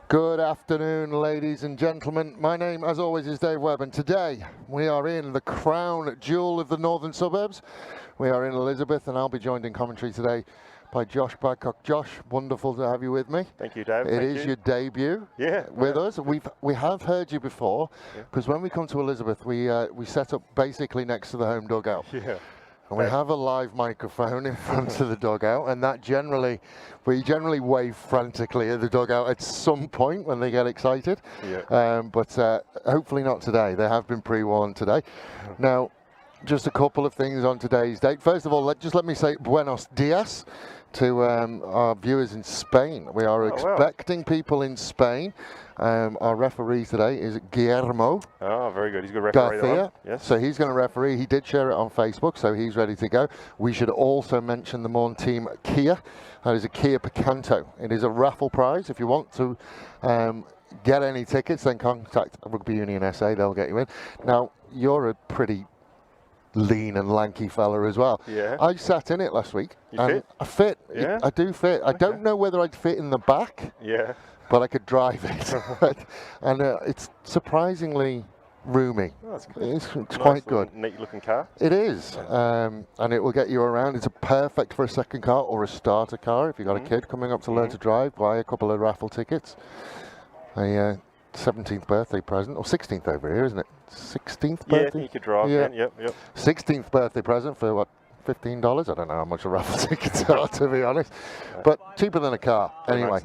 Good afternoon, ladies and gentlemen. My name, as always, is Dave Webb, and today we are in the crown jewel of the northern suburbs. We are in Elizabeth, and I'll be joined in commentary today by Josh Badcock. Josh, wonderful to have you with me. Thank you, Dave. It is your debut with us. We have heard you before, because when we come to Elizabeth, we set up basically next to the home dugout. And we have a live microphone in front of the dugout, and that we generally wave frantically at the dugout at some point when they get excited. But hopefully not today. They have been pre-warned today. Now, just a couple of things on today's date. First of all, let me say buenos dias to our viewers in Spain. We are expecting people in Spain. Our referee today is Guillermo. Oh, very good. He's a good referee. Garcia. Yes. So he's going to referee. He did share it on Facebook, so he's ready to go. We should also mention the Morn Team Kia. That is a Kia Picanto. It is a raffle prize. If you want to get any tickets, then contact Rugby Union SA. They'll get you in. Now, you're a pretty lean and lanky fella as well. I sat in it last week. You fit? I fit. I do fit. I don't know whether I'd fit in the back. But I could drive it. And it's surprisingly roomy. Oh, that's good. It's nice quite good. Neat looking car. It is. And it will get you around. It's perfect for a second car or a starter car. If you've got a kid coming up to learn to drive, buy a couple of raffle tickets. A 17th birthday present, or 16th over here, isn't it? 16th birthday? Yeah, you could drive. Yep. 16th birthday present for what? $15? I don't know how much a raffle tickets are, to be honest. But cheaper than a car. Anyway.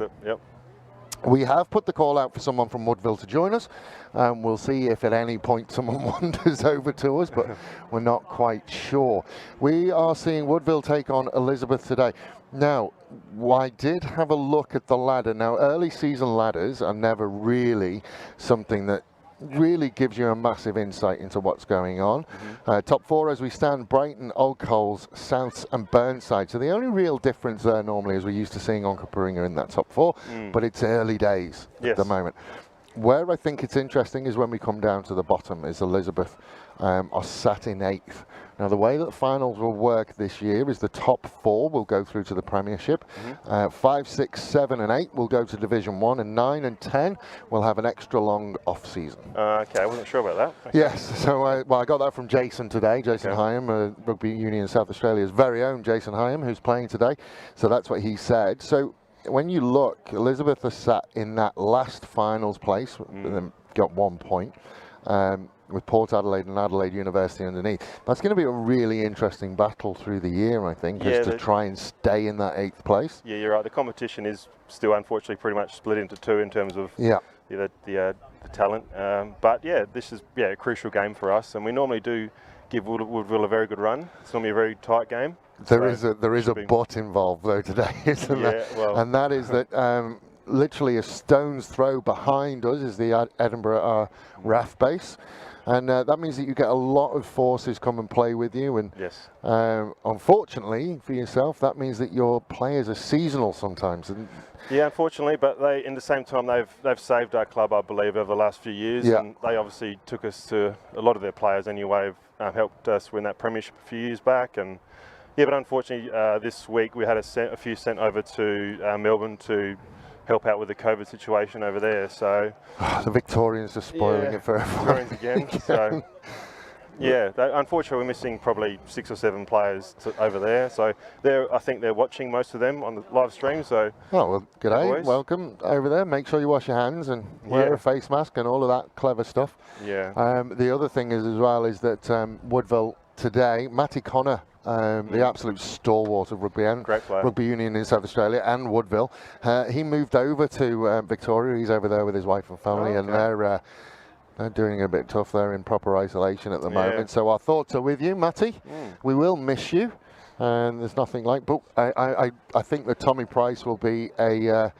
We have put the call out for someone from Woodville to join us. We'll see if at any point someone wanders over to us, but we're not quite sure. We are seeing Woodville take on Elizabeth today. Now, I did have a look at the ladder. Now, early season ladders are never really something that really gives you a massive insight into what's going on. Top four as we stand: Brighton, Old Coles, Souths and Burnside. So the only real difference there normally is we're used to seeing Onkaparinga in that top four, but it's early days at the moment. Where I think it's interesting is when we come down to the bottom is Elizabeth are sat in 8th. Now, the way that the finals will work this year is the top 4 will go through to the Premiership. 5, 6, 7 and 8 will go to Division 1, and 9 and 10 will have an extra long off-season. Okay, I wasn't sure about that. Okay. Yes, so I got that from Jason today. Jason Hyam, Rugby Union South Australia's very own Jason Hyam, who's playing today. So that's what he said. So when you look, Elizabeth has sat in that last finals place, and got 1 point. With Port Adelaide and Adelaide University underneath. That's going to be a really interesting battle through the year, I think, is to try and stay in that 8th place. Yeah, you're right. The competition is still, unfortunately, pretty much split into 2 in terms of the talent. But yeah, this is a crucial game for us, and we normally do give Woodville a very good run. It's normally a very tight game. There is a but involved though today, isn't there? Well, and that is that literally a stone's throw behind us is the Edinburgh RAF base. And that means that you get a lot of forces come and play with you. And unfortunately for yourself, that means that your players are seasonal sometimes. And yeah, unfortunately, but in the same time, they've saved our club, I believe, over the last few years. And they obviously took us to a lot of their players anyway. Have helped us win that premiership a few years back. And yeah, but unfortunately, this week we had a few sent over to Melbourne to help out with the COVID situation over there. So the Victorians are spoiling it for everyone. Victorians again. So unfortunately, we're missing probably 6 or 7 players over there. So I think they're watching most of them on the live stream. So well, g'day, welcome over there. Make sure you wash your hands and wear a face mask and all of that clever stuff. The other thing is as well is that Woodville today, Matty Connor, the absolute stalwart of rugby and Rugby Union in South Australia and Woodville. He moved over to Victoria. He's over there with his wife and family, and they're doing it a bit tough. They're in proper isolation at the moment. So our thoughts are with you, Matty. We will miss you, and there's nothing like. But I think that Tommy Price will be a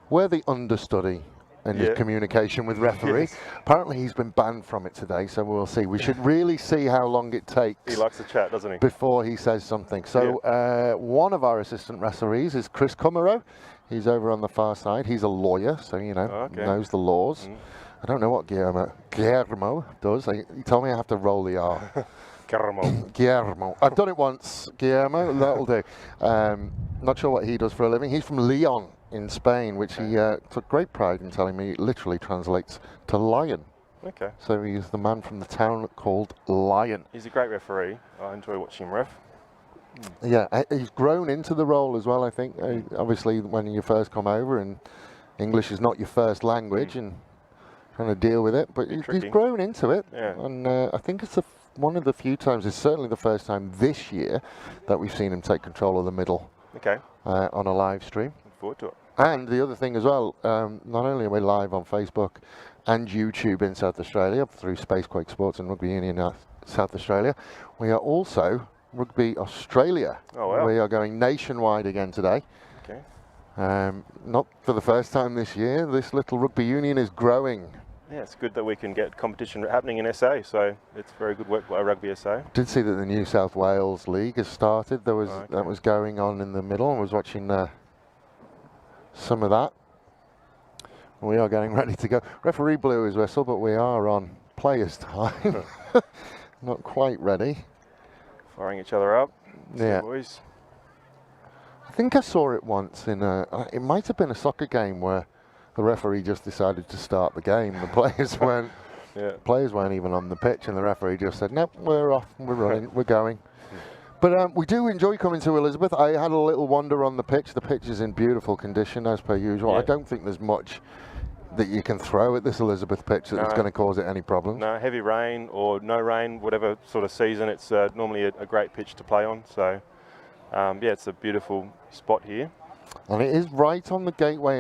worthy understudy in his communication with referee. Apparently he's been banned from it today, so we'll see. We should really see how long it takes. He likes to chat, doesn't he? Before he says something. So one of our assistant referees is Chris Cumero. He's over on the far side. He's a lawyer, so knows the laws. I don't know what Guillermo does. He told me I have to roll the R. Guillermo. I've done it once. Guillermo, that'll do. Not sure what he does for a living. He's from Lyon in Spain, which he took great pride in telling me it literally translates to lion. Okay. So he's the man from the town called Lion. He's a great referee. I enjoy watching him ref. Yeah, he's grown into the role as well, I think. Obviously, when you first come over and English is not your first language and trying to deal with it, but he's grown into it. Yeah. And I think it's one of the few times, it's certainly the first time this year that we've seen him take control of the middle on a live stream. Look forward to it. And the other thing as well, not only are we live on Facebook and YouTube in South Australia through Spacequake Sports and Rugby Union South Australia, we are also Rugby Australia. Oh, wow. We are going nationwide again today. Okay. Not for the first time this year. This little rugby union is growing. Yeah, it's good that we can get competition happening in SA, so it's very good work by Rugby SA. Did see that the New South Wales League has started. There was that was going on in the middle. I was watching some of that. We are getting ready to go. Referee blew his whistle, but we are on players' time. Not quite ready. Firing each other up. Yeah. Boys. I think I saw it once in it might have been a soccer game where the referee just decided to start the game. The players weren't. Players weren't even on the pitch, and the referee just said, "Nope, we're off. We're running. We're going." But we do enjoy coming to Elizabeth. I had a little wander on the pitch. The pitch is in beautiful condition as per usual. Yeah. I don't think there's much that you can throw at this Elizabeth pitch that's going to cause it any problems. No, heavy rain or no rain, whatever sort of season, it's normally a great pitch to play on. So, yeah, it's a beautiful spot here. And it is right on the gateway.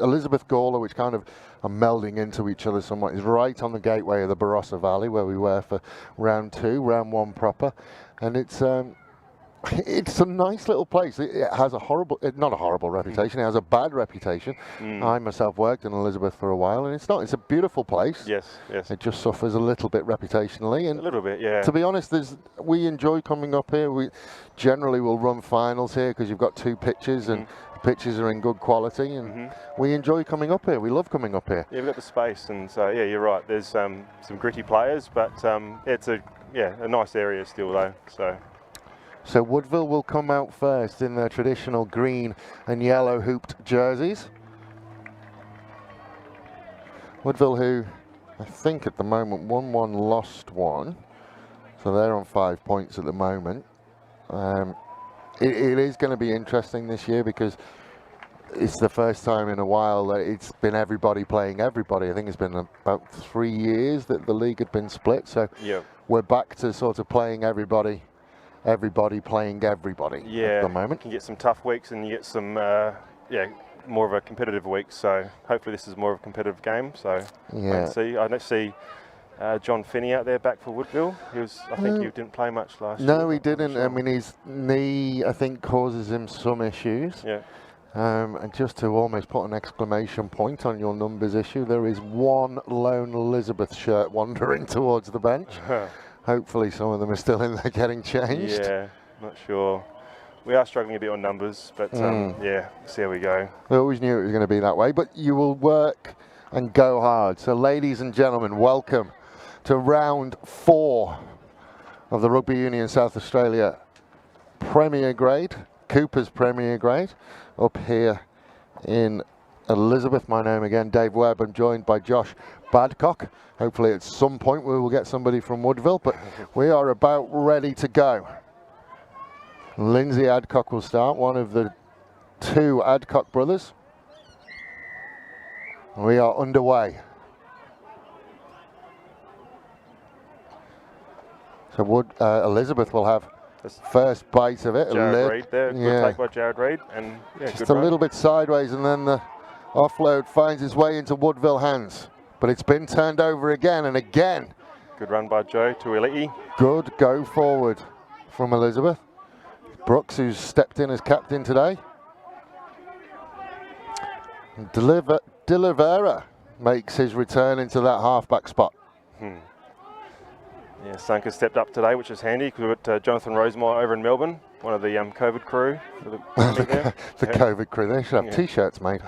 Elizabeth Gawler, which kind of are melding into each other somewhat, is right on the gateway of the Barossa Valley where we were for round 2, round 1 proper. And it's a nice little place. It has a horrible, not a horrible reputation, it has a bad reputation. I myself worked in Elizabeth for a while, and it's not. It's a beautiful place. Yes, yes. It just suffers a little bit reputationally. And a little bit, yeah. To be honest, we enjoy coming up here. We generally will run finals here because you've got 2 pitches and the pitches are in good quality, and we enjoy coming up here. We love coming up here. Yeah, we've got the space, and so, yeah, you're right. There's some gritty players, but it's a nice area still, though, So Woodville will come out first in their traditional green and yellow hooped jerseys. Woodville, who I think at the moment won 1, lost 1. So they're on 5 points at the moment. It is going to be interesting this year because it's the first time in a while that it's been everybody playing everybody. I think it's been about 3 years that the league had been split. So we're back to sort of playing everybody playing everybody at the moment. You can get some tough weeks and you get some more of a competitive week, so hopefully this is more of a competitive game. So I don't see John Finney out there back for Woodville. I think he didn't play much last year. No, he didn't. Sure. I mean, his knee, I think, causes him some issues. Yeah. And just to almost put an exclamation point on your numbers issue, there is 1 lone Elizabeth shirt wandering towards the bench. Hopefully some of them are still in there getting changed. Yeah, not sure. We are struggling a bit on numbers, but yeah, see how we go. We always knew it was going to be that way, but you will work and go hard. So ladies and gentlemen, welcome to round 4 of the Rugby Union South Australia Premier Grade, Cooper's Premier Grade, up here in Elizabeth. My name again, Dave Webb. I'm joined by Josh Badcock. Hopefully at some point we will get somebody from Woodville, but we are about ready to go. Lindsay Adcock will start, one of the 2 Adcock brothers. We are underway. So Elizabeth will have first bite of it. Jared Reid there, good take by Jared Reid. And, just a little bit sideways, and then the offload finds its way into Woodville hands. But it's been turned over again and again. Good run by Joe Tuiliti. Good go forward from Elizabeth. Brooks, who's stepped in as captain today. Delivera makes his return into that halfback spot. Yeah, Sanka stepped up today, which is handy because we've got Jonathan Rosemeyer over in Melbourne, one of the COVID crew. The COVID crew, they should have T-shirts made.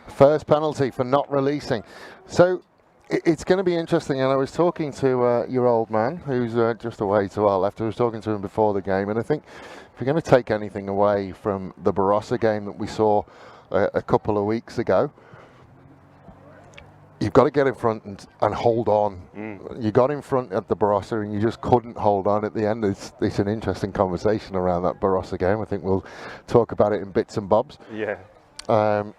First penalty for not releasing. So it's going to be interesting, and I was talking to your old man, who's just away to our left. I was talking to him before the game, and I think if you're going to take anything away from the Barossa game that we saw a couple of weeks ago. You've got to get in front and hold on. You got in front at the Barossa and you just couldn't hold on at the end. It's an interesting conversation around that Barossa game. I think we'll talk about it in bits and bobs. Yeah. But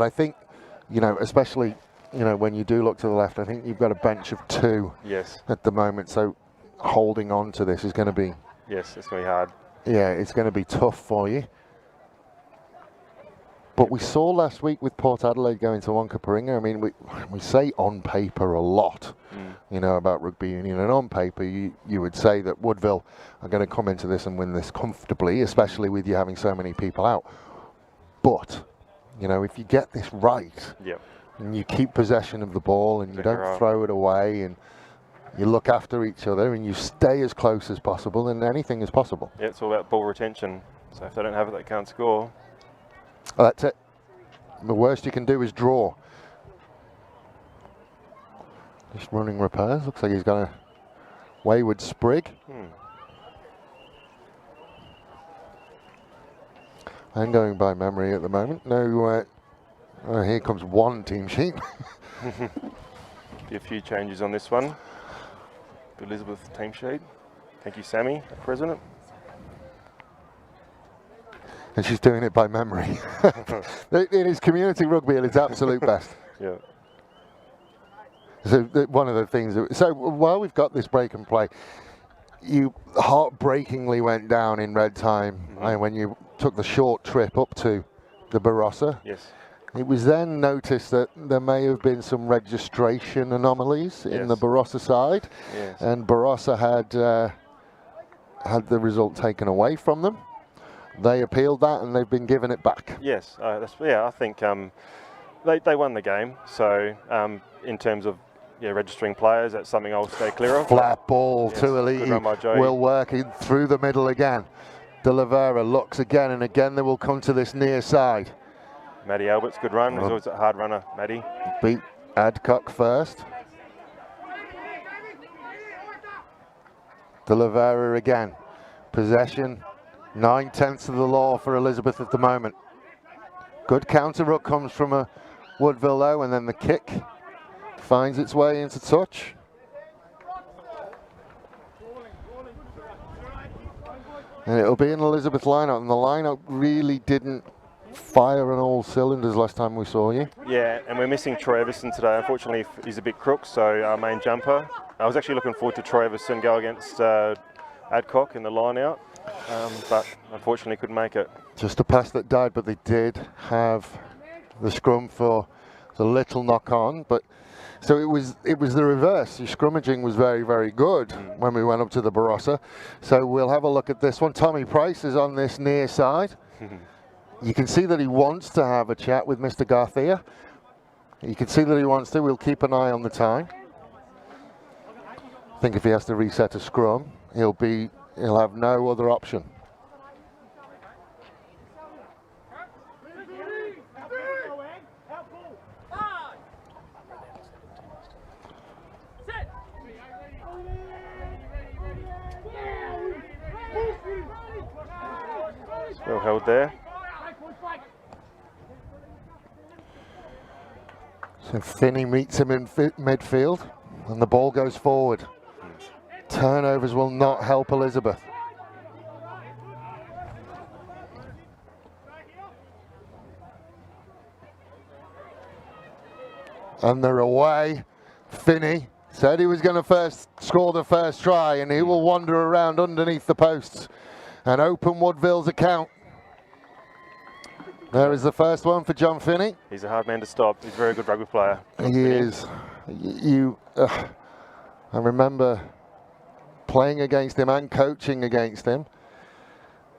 I think, you know, especially, you know, when you do look to the left, I think you've got a bench of 2 at the moment. So holding on to this is going to be... Yes, it's going to be hard. Yeah, it's going to be tough for you. But we saw last week with Port Adelaide going to Wonka Paringa. I mean, we say on paper a lot, you know, about rugby union. And on paper, you would say that Woodville are going to come into this and win this comfortably, especially with you having so many people out. But, you know, if you get this right, and you keep possession of the ball and you don't throw it away and you look after each other and you stay as close as possible, then anything is possible. Yeah, it's all about ball retention. So if they don't have it, they can't score. Well, that's it. The worst you can do is draw. Just running repairs. Looks like he's got a wayward sprig. I'm going by memory at the moment. No, here comes one team sheet. Be a few changes on this one. Elizabeth team sheet. Thank you, Sammy, President. And she's doing it by memory. It is community rugby at its absolute best. Yeah. So one of the things. So while we've got this break and play, you heartbreakingly went down in red time when you took the short trip up to the Barossa. Yes. It was then noticed that there may have been some registration anomalies in the Barossa side, and Barossa had the result taken away from them. They appealed that and they've been given it back. Yes, I think they won the game. So in terms of registering players, that's something I'll stay clear of. Flat ball to Elite. Will work in through the middle again. De Oliveira looks again and again. They will come to this near side. Maddie Albert's good run. He's always a hard runner, Maddie. Beat Adcock first. De Oliveira again. Possession. 9/10 of the law for Elizabeth at the moment. Good counter ruck comes from a Woodville though, and then the kick finds its way into touch. And it'll be an Elizabeth lineup, and the lineup really didn't fire on all cylinders last time we saw you. Yeah, and we're missing Troy Everson today. Unfortunately, he's a bit crook, so our main jumper. I was actually looking forward to Troy Everson go against Adcock in the line out. But unfortunately couldn't make it. Just a pass that died, but they did have the scrum for the little knock on. But so it was the reverse. Your scrummaging was very, very good when we went up to the Barossa. So we'll have a look at this one. Tommy Price is on this near side. You can see that he wants to have a chat with Mr. Garcia. You can see that he wants to. We'll keep an eye on the time. I think if he has to reset a scrum, he'll have no other option. Well held there. So Finney meets him in midfield and the ball goes forward. Turnovers will not help Elizabeth. And they're away. Finney said he was going to score the first try, and he will wander around underneath the posts and open Woodville's account. There is the first one for John Finney. He's a hard man to stop. He's a very good rugby player. He is. I remember playing against him and coaching against him,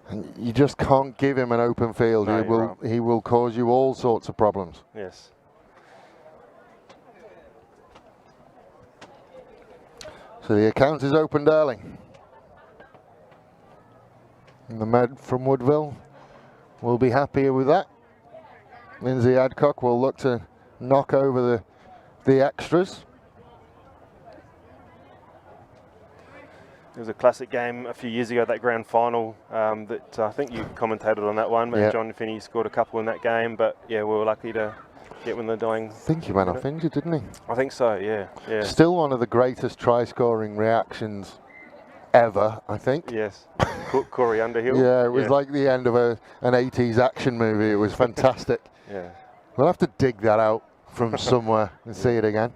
and you just can't give him an open field. No, he will cause you all sorts of problems. Yes. So the account is opened early. And the med from Woodville will be happier with that. Lindsay Adcock will look to knock over the extras. It was a classic game a few years ago, that grand final, that I think you commentated on that one. Yeah. John Finney scored a couple in that game, but yeah, we were lucky to get when the dying. I think he went off injured, didn't he? I think so, yeah. Still one of the greatest try-scoring reactions ever, I think. Yes. Corey Underhill. Yeah, it was like the end of an 80s action movie. It was fantastic. Yeah. We'll have to dig that out from somewhere and see it again.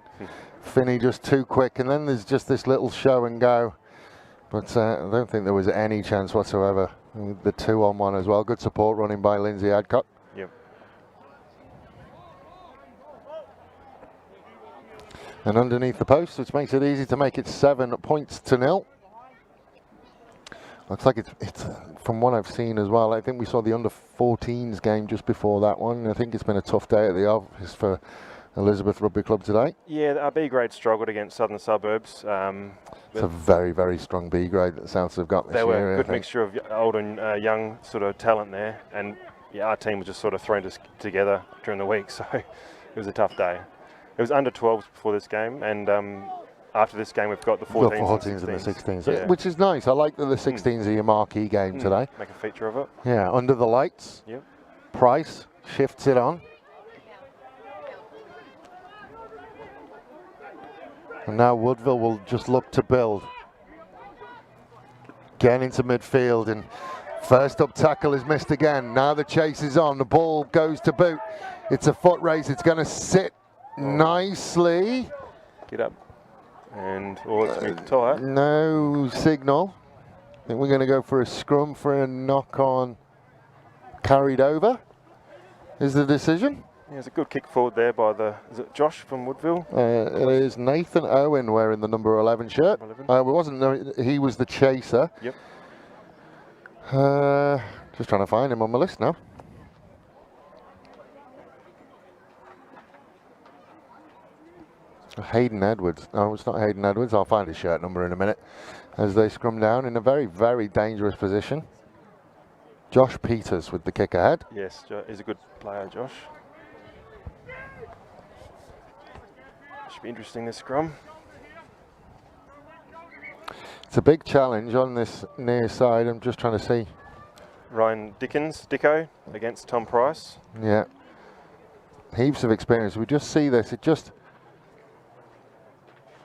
Finney just too quick, and then there's just this little show and go. But I don't think there was any chance whatsoever. The 2-on-1 as well. Good support running by Lindsay Adcock. Yep. And underneath the post, which makes it easy to make it 7-0. Looks like it's from what I've seen as well. I think we saw the under-14s game just before that one. I think it's been a tough day at the office for Elizabeth Rugby Club today. Yeah, our B grade struggled against Southern Suburbs. It's a very, very strong B grade that Souths have got this year. They were a good mixture of old and young sort of talent there, and yeah, our team was just sort of thrown together during the week, so it was a tough day. It was under 12s before this game, and after this game we've got the 14s, and the 16s, yeah. which is nice. I like that the 16s are your marquee game today. Make a feature of it. Yeah, under the lights. Yep. Price shifts it on. And now Woodville will just look to build. Again into midfield, and first up tackle is missed again. Now the chase is on. The ball goes to boot. It's a foot race. It's going to sit nicely. Get up. And it's going to tie. No signal. I think we're going to go for a scrum for a knock on. Carried over is the decision. Yeah, it's a good kick forward there by is it Josh from Woodville? It is Nathan Owen wearing the number 11 shirt. He was the chaser. Yep. Just trying to find him on my list now. Hayden Edwards. No, it's not Hayden Edwards. I'll find his shirt number in a minute. As they scrum down in a very, very dangerous position. Josh Peters with the kick ahead. Yes, he's a good player, Josh. Should be interesting, this scrum. It's a big challenge on this near side. I'm just trying to see. Ryan Dicko against Tom Price. Yeah. Heaps of experience. We just see this. It just...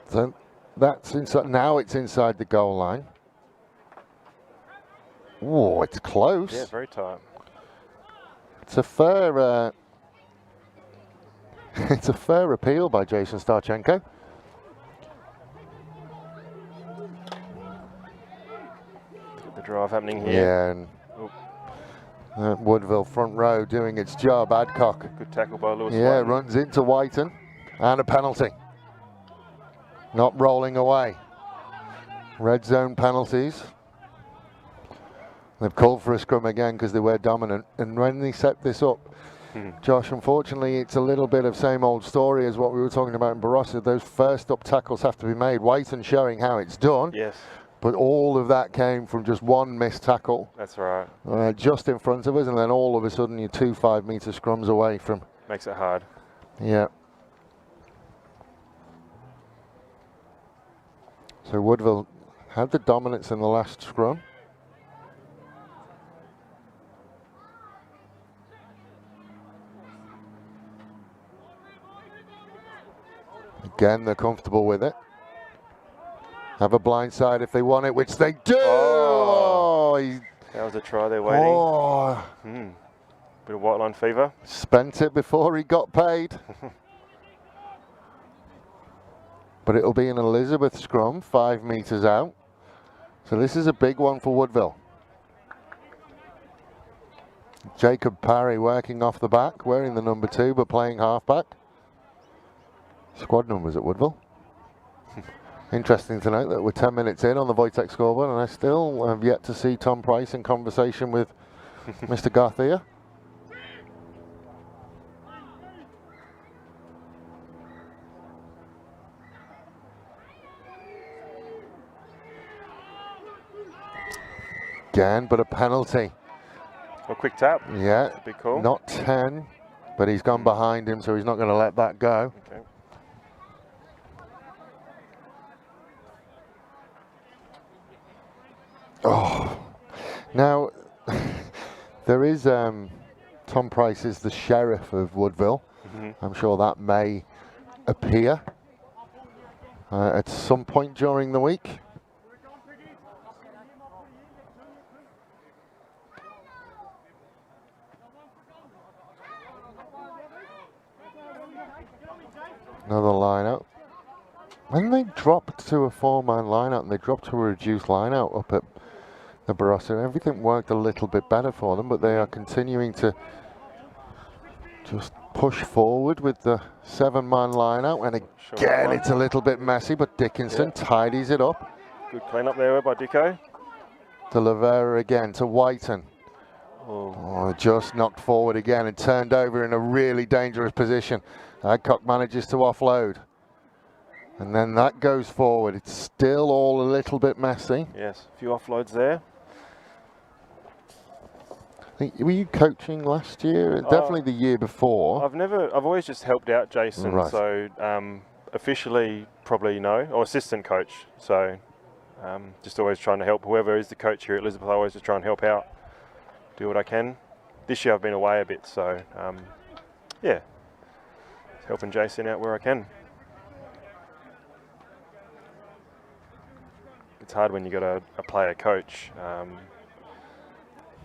So that's inside. Now it's inside the goal line. Oh, it's close. Yeah, very tight. It's a fair... it's a fair appeal by Jason Starchenko. The drive happening here. Yeah, and Woodville front row doing its job. Adcock. Good tackle by Lewis. Yeah, Whiten. runs into Whiten. And a penalty. Not rolling away. Red zone penalties. They've called for a scrum again because they were dominant. And when they set this up, Josh, unfortunately, it's a little bit of same old story as what we were talking about in Barossa. Those first up tackles have to be made. Whiten showing how it's done. Yes. But all of that came from just one missed tackle. That's right. Just in front of us, and then all of a sudden you're 2 5-meter scrums away from. Makes it hard. Yeah. So Woodville had the dominance in the last scrum. Again, they're comfortable with it. Have a blind side if they want it, which they do! Oh, that was a try there waiting. Oh. Bit of white line fever. Spent it before he got paid. But it'll be an Elizabeth scrum, 5 meters out. So this is a big one for Woodville. Jacob Parry working off the back, wearing the number 2, but playing halfback. Squad numbers at Woodville. Interesting to note that we're 10 minutes in on the Wojtek scoreboard, and I still have yet to see Tom Price in conversation with Mr. Garthia. Again, but a penalty. A quick tap. Yeah, big call. Not 10, but he's gone behind him, so he's not going to let that go. Okay. Oh, now there is Tom Price is the sheriff of Woodville. I'm sure that may appear at some point during the week. Another line out. When they dropped to a 4-man line out and they dropped to a reduced line out up at the Barossa, everything worked a little bit better for them, but they are continuing to just push forward with the 7-man line out, and again it's a little bit messy, but Dickinson tidies it up. Good clean up there by Dicko. To Lavera again, to Whiten. Oh, just knocked forward again and turned over in a really dangerous position. Adcock manages to offload. And then that goes forward. It's still all a little bit messy. Yes, a few offloads there. Were you coaching last year? Definitely the year before. I've always just helped out Jason. Right. So officially, probably no, or assistant coach. So just always trying to help whoever is the coach here at Elizabeth. I always just try and help out, do what I can. This year I've been away a bit, so yeah, helping Jason out where I can. It's hard when you got a player coach,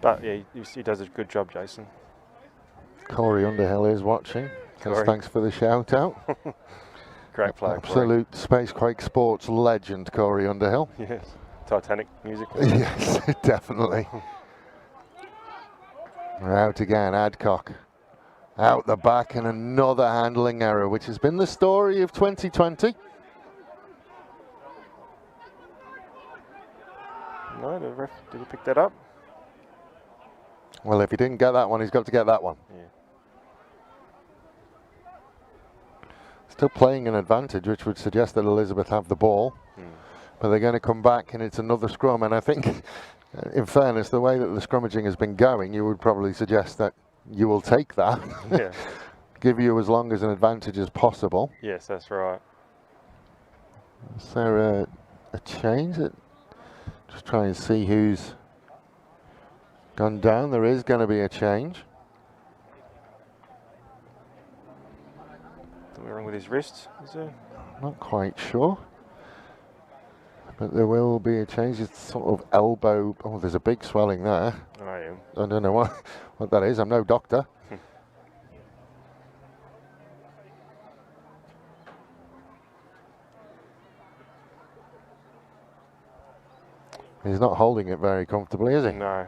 but yeah, he does a good job, Jason. Corey Underhill is watching. Thanks for the shout out. Great player. Absolute Spacequake sports legend, Corey Underhill. Yes, Titanic music. Yes, definitely. We're out again, Adcock. Out the back, and another handling error, which has been the story of 2020. No, the ref, did he pick that up? Well, if he didn't get that one, he's got to get that one. Yeah. Still playing an advantage, which would suggest that Elizabeth have the ball. But they're going to come back, and it's another scrum. And I think, in fairness, the way that the scrummaging has been going, you would probably suggest that you will take that. Yeah. Give you as long as an advantage as possible. Yes, that's right. Is there a change? Just try and see who's gone down. There is going to be a change. Something wrong with his wrists, is there? Not quite sure. But there will be a change. It's sort of elbow. Oh, there's a big swelling there. I don't know what that is. I'm no doctor. He's not holding it very comfortably, is he? No.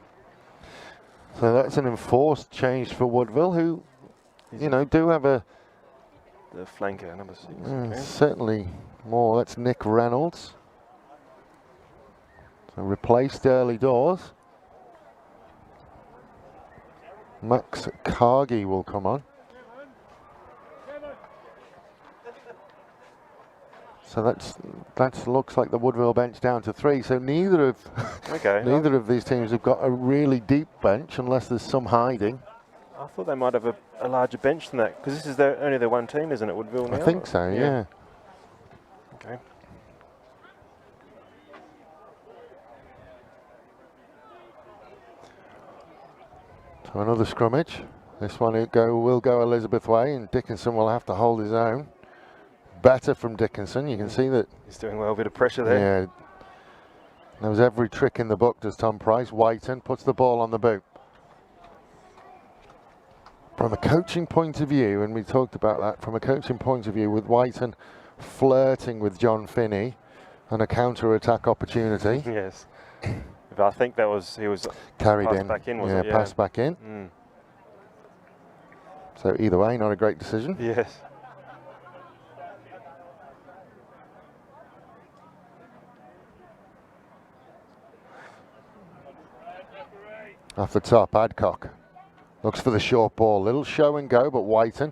So that's an enforced change for Woodville, who, you know, do have the flanker, number 6. Okay. Certainly more. That's Nick Reynolds. So replaced early doors. Max Cargy will come on. So that looks like the Woodville bench down to 3. So neither of these teams have got a really deep bench unless there's some hiding. I thought they might have a larger bench than that, because this is only their one team, isn't it, Woodville now? I think so, yeah. Okay. So another scrummage. This one will go Elizabeth way, and Dickinson will have to hold his own. Better from Dickinson. You can see that he's doing well. A bit of pressure there. Yeah. There was every trick in the book, does Tom Price. Whiten puts the ball on the boot. From a coaching point of view, and we talked about that, from a coaching point of view, with Whiten flirting with John Finney on a counter-attack opportunity. Yes. But I think he was carried passed in. Back in, wasn't it? Yeah, passed back in. So either way, not a great decision. Yes. Off the top, Adcock looks for the short ball. Little show and go, but Whiten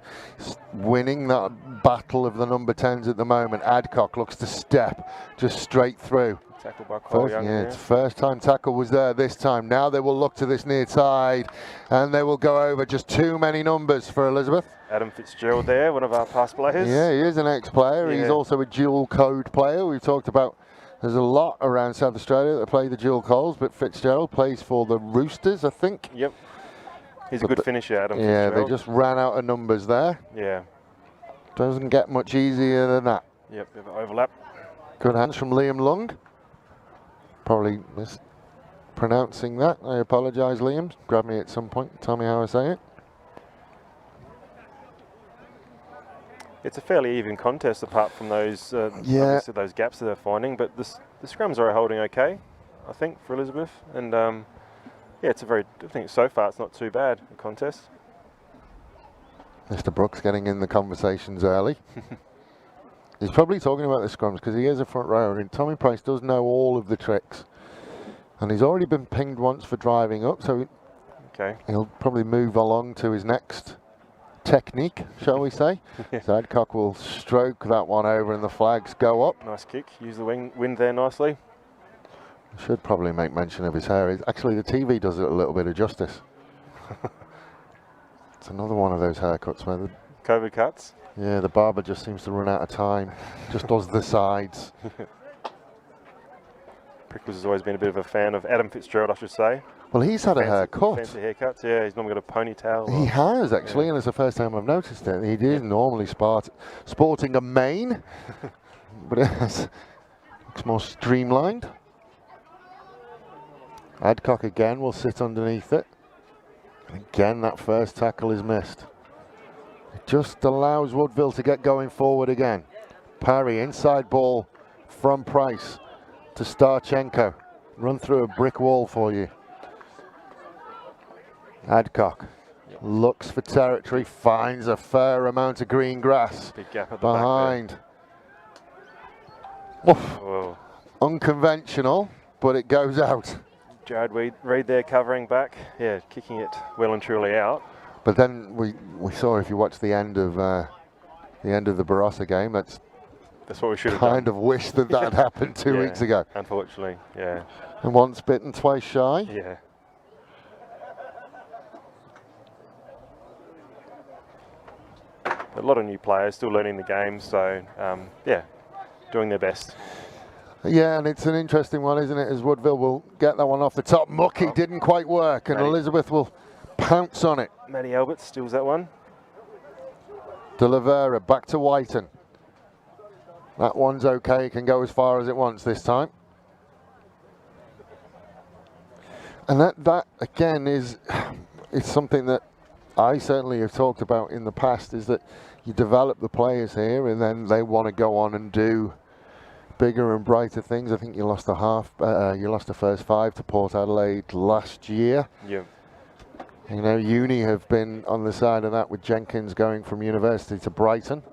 winning that battle of the number 10s at the moment. Adcock looks to step just straight through. Tackle by Cole Young. It's first time tackle was there this time. Now they will look to this near side and they will go over. Just too many numbers for Elizabeth. Adam Fitzgerald there, one of our past players. Yeah, he is an ex-player. Yeah. He's also a dual code player. We've talked about There's a lot around South Australia that play the dual coals, but Fitzgerald plays for the Roosters, I think. Yep. He's a good finisher, Adam Yeah, Fitzgerald. they just ran out of numbers there. Yeah. Doesn't get much easier than that. Yep, bit of an overlap. Good hands from Liam Lung. Probably mispronouncing that. I apologise, Liam. Grab me at some point. Tell me how I say it. It's a fairly even contest apart from those obviously those gaps that they're finding, but the scrums are holding okay, I think, for Elizabeth. And yeah, I think so far it's not too bad, a contest. Mr. Brooks getting in the conversations early. He's probably talking about the scrums because he is a front rower, and Tommy Price does know all of the tricks. And he's already been pinged once for driving up, so he'll probably move along to his next technique, shall we say. So Adcock will stroke that one over and the flags go up. Nice kick. Use the wind there nicely. Should probably make mention of his hair. Actually, the TV does it a little bit of justice. It's another one of those haircuts where the COVID cuts. Yeah, the barber just seems to run out of time. Just does the sides. Prickles has always been a bit of a fan of Adam Fitzgerald, I should say. Well, he's had a haircut. Fancy haircuts, yeah. He's normally got a ponytail. He has, actually, and it's the first time I've noticed it. He is normally sporting a mane, but it looks more streamlined. Adcock again will sit underneath it. Again, that first tackle is missed. It just allows Woodville to get going forward again. Parry, inside ball from Price to Starchenko. Run through a brick wall for you. Adcock looks for territory, finds a fair amount of green grass. Big gap at the behind. Back there. Unconventional, but it goes out. Jared Reid there covering back. Yeah, kicking it well and truly out. But then we saw, if you watch the end of the Barossa game, that's what we should have kind of wish that had happened 2 weeks ago. Unfortunately, yeah. And once bitten, twice shy. Yeah. A lot of new players still learning the game, so yeah, doing their best. Yeah, and it's an interesting one, isn't it? As Woodville will get that one off the top. Mucky didn't quite work, and Elizabeth will pounce on it. Maddie Albert steals that one. De Oliveira back to Whiten. That one's okay, can go as far as it wants this time. And that again is something that I certainly have talked about in the past, is that you develop the players here and then they want to go on and do bigger and brighter things. I think you lost the first 5 to Port Adelaide last year. Yeah. You know, Uni have been on the side of that with Jenkins going from university to Brighton.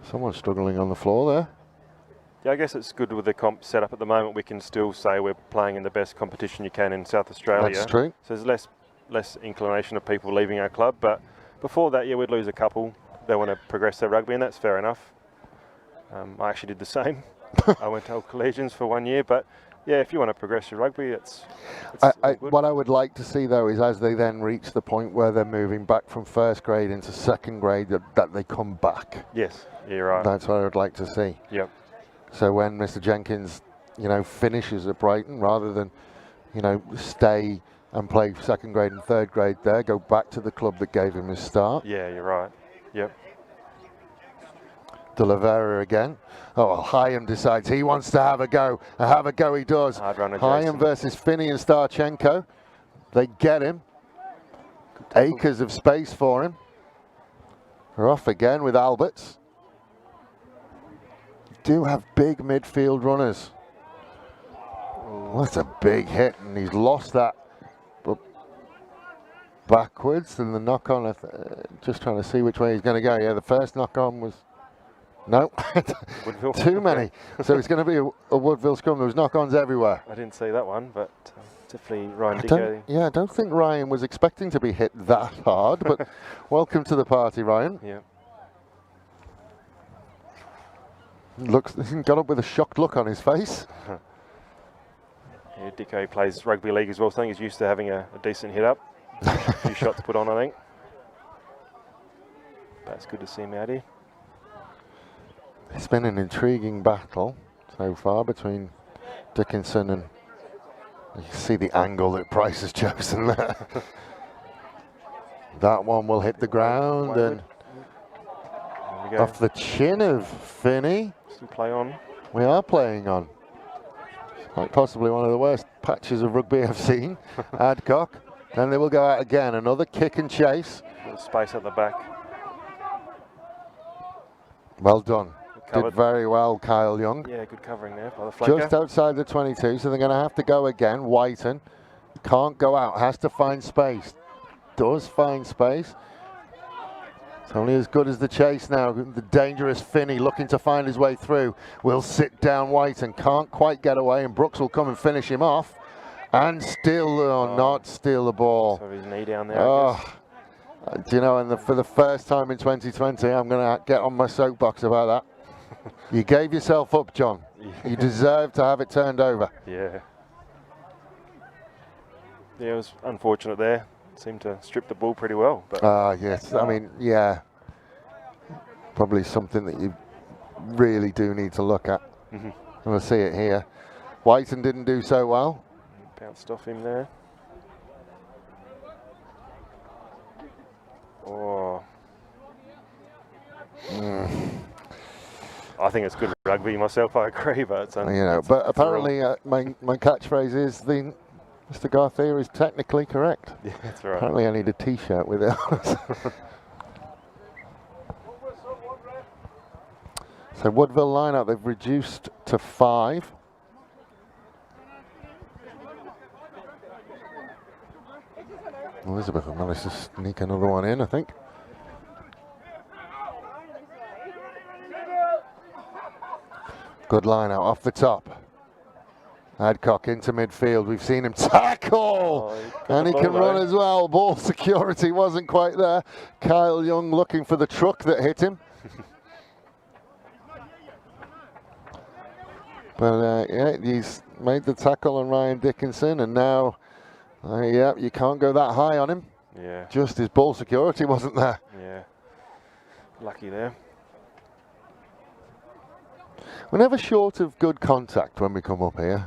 Someone's struggling on the floor there. Yeah, I guess it's good with the comp set up at the moment. We can still say we're playing in the best competition you can in South Australia. That's true. So there's less inclination of people leaving our club. But before that, yeah, we'd lose a couple. They want to progress their rugby, and that's fair enough. I actually did the same. I went to Old Collegians for 1 year, but yeah, if you want to progress your rugby, it's good. What I would like to see, though, is as they then reach the point where they're moving back from first grade into second grade, that they come back. Yes, you're right. That's what I would like to see. Yep. So when Mr. Jenkins, you know, finishes at Brighton, rather than, you know, stay and play second grade and third grade there, go back to the club that gave him his start. Yeah, you're right. Yep. De Oliveira again. Oh, well, Hyam decides he wants to have a go. Have a go he does. Hard runner, Hyam versus Finney and Starchenko. They get him. Acres of space for him. We're off again with Alberts. Do have big midfield runners. Well, that's a big hit, and he's lost that. But backwards, and the knock-on, just trying to see which way he's going to go. Yeah, the first knock-on was... No, too many. So it's going to be a Woodville scrum. There was knock-ons everywhere. I didn't see that one, but definitely Ryan Dicko. Yeah, I don't think Ryan was expecting to be hit that hard, but welcome to the party, Ryan. Yeah. Got up with a shocked look on his face. Yeah, Dicko plays rugby league as well, so I think he's used to having a decent hit up. A few shots put on, I think. But it's good to see him out here. It's been an intriguing battle. so far between Dickinson and... You can see the angle that Price has chosen there. That one will hit the ground and off the chin of Finney. Still play on. We are playing on. Quite possibly one of the worst patches of rugby I've seen. Adcock. Then they will go out again. Another kick and chase. Space at the back. Well done. Did very well, Kyle Young. Yeah, good covering there by the flanker. Just outside the 22, so they're going to have to go again. Whiten can't go out, has to find space. Does find space. It's only as good as the chase now. The dangerous Finney looking to find his way through. Will sit down Whiten, can't quite get away, and Brooks will come and finish him off. And still, not steal the ball. So his knee down there, I guess. Do you know, and for the first time in 2020, I'm going to get on my soapbox about that. You gave yourself up, John. You deserve to have it turned over. Yeah. Yeah, it was unfortunate there. Seemed to strip the ball pretty well. But yes. I mean, yeah. Probably something that you really do need to look at. And we'll see it here. Whiten didn't do so well. Bounced off him there. Oh. I think it's good rugby myself, I agree, but it's but apparently my catchphrase is Mr. Garcia is technically correct. Yeah, that's right. Apparently I need a t-shirt with it on. So Woodville lineup, they've reduced to 5. Elizabeth will manage to sneak another one in, I think. Good line out off the top. Adcock into midfield. We've seen him tackle, and he can run as well. Ball security wasn't quite there. Kyle Young looking for the truck that hit him. But yeah, he's made the tackle on Ryan Dickinson, and now, yeah, you can't go that high on him. Yeah. Just his ball security wasn't there. Yeah. Lucky there. We're never short of good contact when we come up here.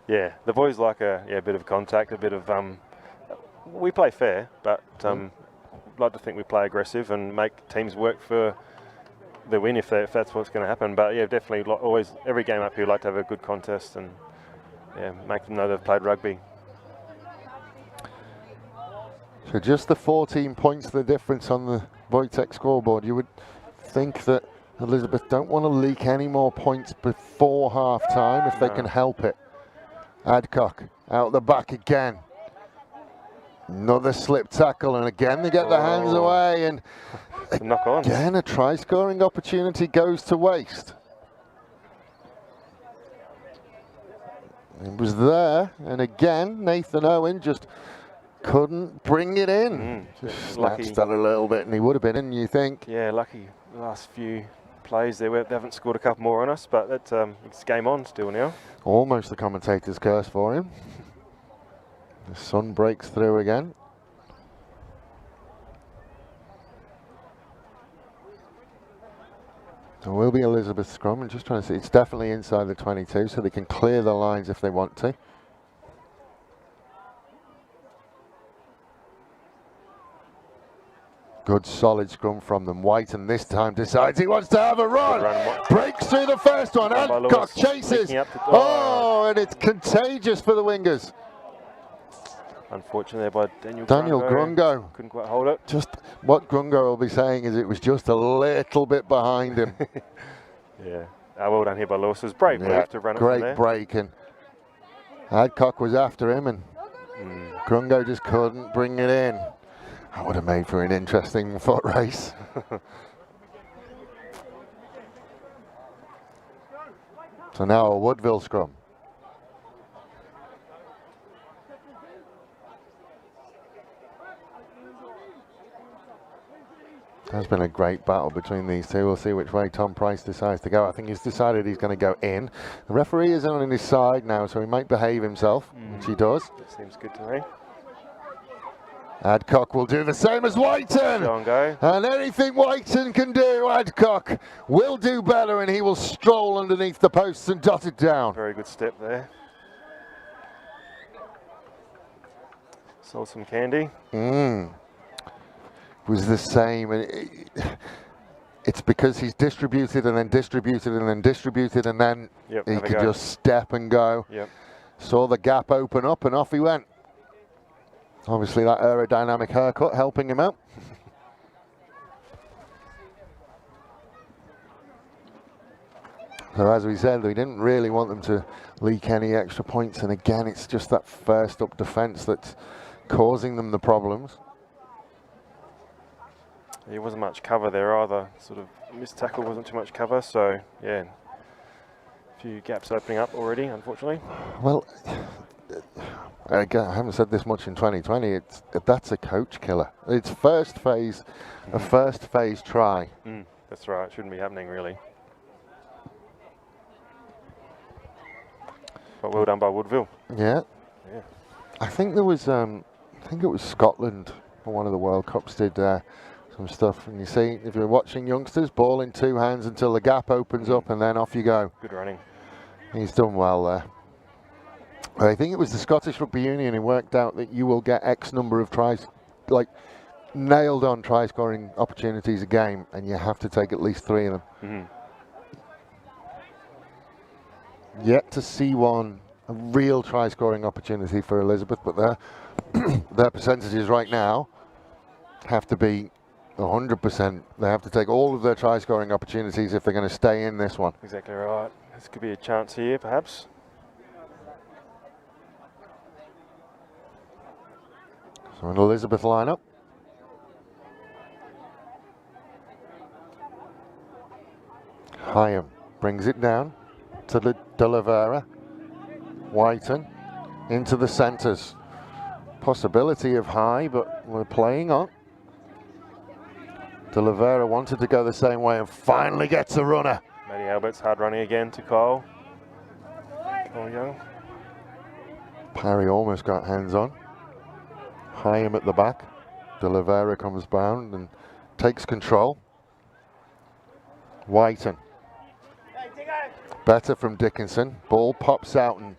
Yeah, the boys like a bit of contact, a bit of we play fair, but like to think we play aggressive and make teams work for the win if that's what's going to happen. But yeah, definitely always every game up here we like to have a good contest and yeah, make them know they've played rugby. So just the 14 points the difference on the Wojtek scoreboard. You would think that Elizabeth don't want to leak any more points before half time if they can help it. Adcock out the back again. Another slip tackle, and again they get their hands away, and knock on. Again a try scoring opportunity goes to waste. It was there, and again Nathan Owen just couldn't bring it in. Just snatched that a little bit, and he would have been in, you think. Yeah, lucky the last few plays they haven't scored a couple more on us, but it's game on still now. Almost the commentator's curse for him. The sun breaks through again. There will be Elizabeth scrum, and just trying to see, it's definitely inside the 22, so they can clear the lines if they want to. Good solid scrum from them. Whiten this time decides he wants to have a run. Breaks through the first one. Adcock chases. Oh, and it's contagious for the wingers. Unfortunately by Daniel Grungo. Couldn't quite hold it. Just what Grungo will be saying is it was just a little bit behind him. Yeah. Well done here by Lewis. It was brave move to run it from there. Great break, and Adcock was after him, and Grungo just couldn't bring it in. That would have made for an interesting foot race. So now a Woodville scrum. There's been a great battle between these two. We'll see which way Tom Price decides to go. I think he's decided he's going to go in. The referee is on his side now, so he might behave himself, which he does. That seems good to me. Adcock will do the same as Whiten. And anything Whiten can do, Adcock will do better, and he will stroll underneath the posts and dot it down. Very good step there. Sold some candy. It was the same. It's because he's distributed and then distributed and then distributed, and then he could just step and go. Saw the gap open up and off he went. Obviously that aerodynamic haircut helping him out. So as we said, we didn't really want them to leak any extra points, and again it's just that first up defence that's causing them the problems. There wasn't much cover there either. Sort of missed tackle, wasn't too much cover, so yeah, a few gaps opening up already, unfortunately. Well, again, I haven't said this much in 2020. That's a coach killer. It's first phase, a first phase try. That's right. It shouldn't be happening really. But well done by Woodville. Yeah. I think there was, I think it was Scotland, or one of the World Cups did some stuff. And you see, if you're watching youngsters, ball in two hands until the gap opens up, and then off you go. Good running. He's done well there. I think it was the Scottish Rugby Union who worked out that you will get X number of tries, like nailed on try scoring opportunities a game, and you have to take at least 3 of them. Yet to see one, a real try scoring opportunity for Elizabeth, but their percentages right now have to be 100%. They have to take all of their try scoring opportunities if they're going to stay in this one. Exactly right. This could be a chance here, perhaps. So an Elizabeth lineup. Hyam brings it down to the De Oliveira. Whiten into the centres. Possibility of high, but we're playing on. De Oliveira wanted to go the same way and finally gets a runner. Maddie Albert's hard running again to Kyle. Kyle Young. Parry almost got hands on. Hyam at the back. De Oliveira comes bound and takes control. Whiten. Better from Dickinson. Ball pops out and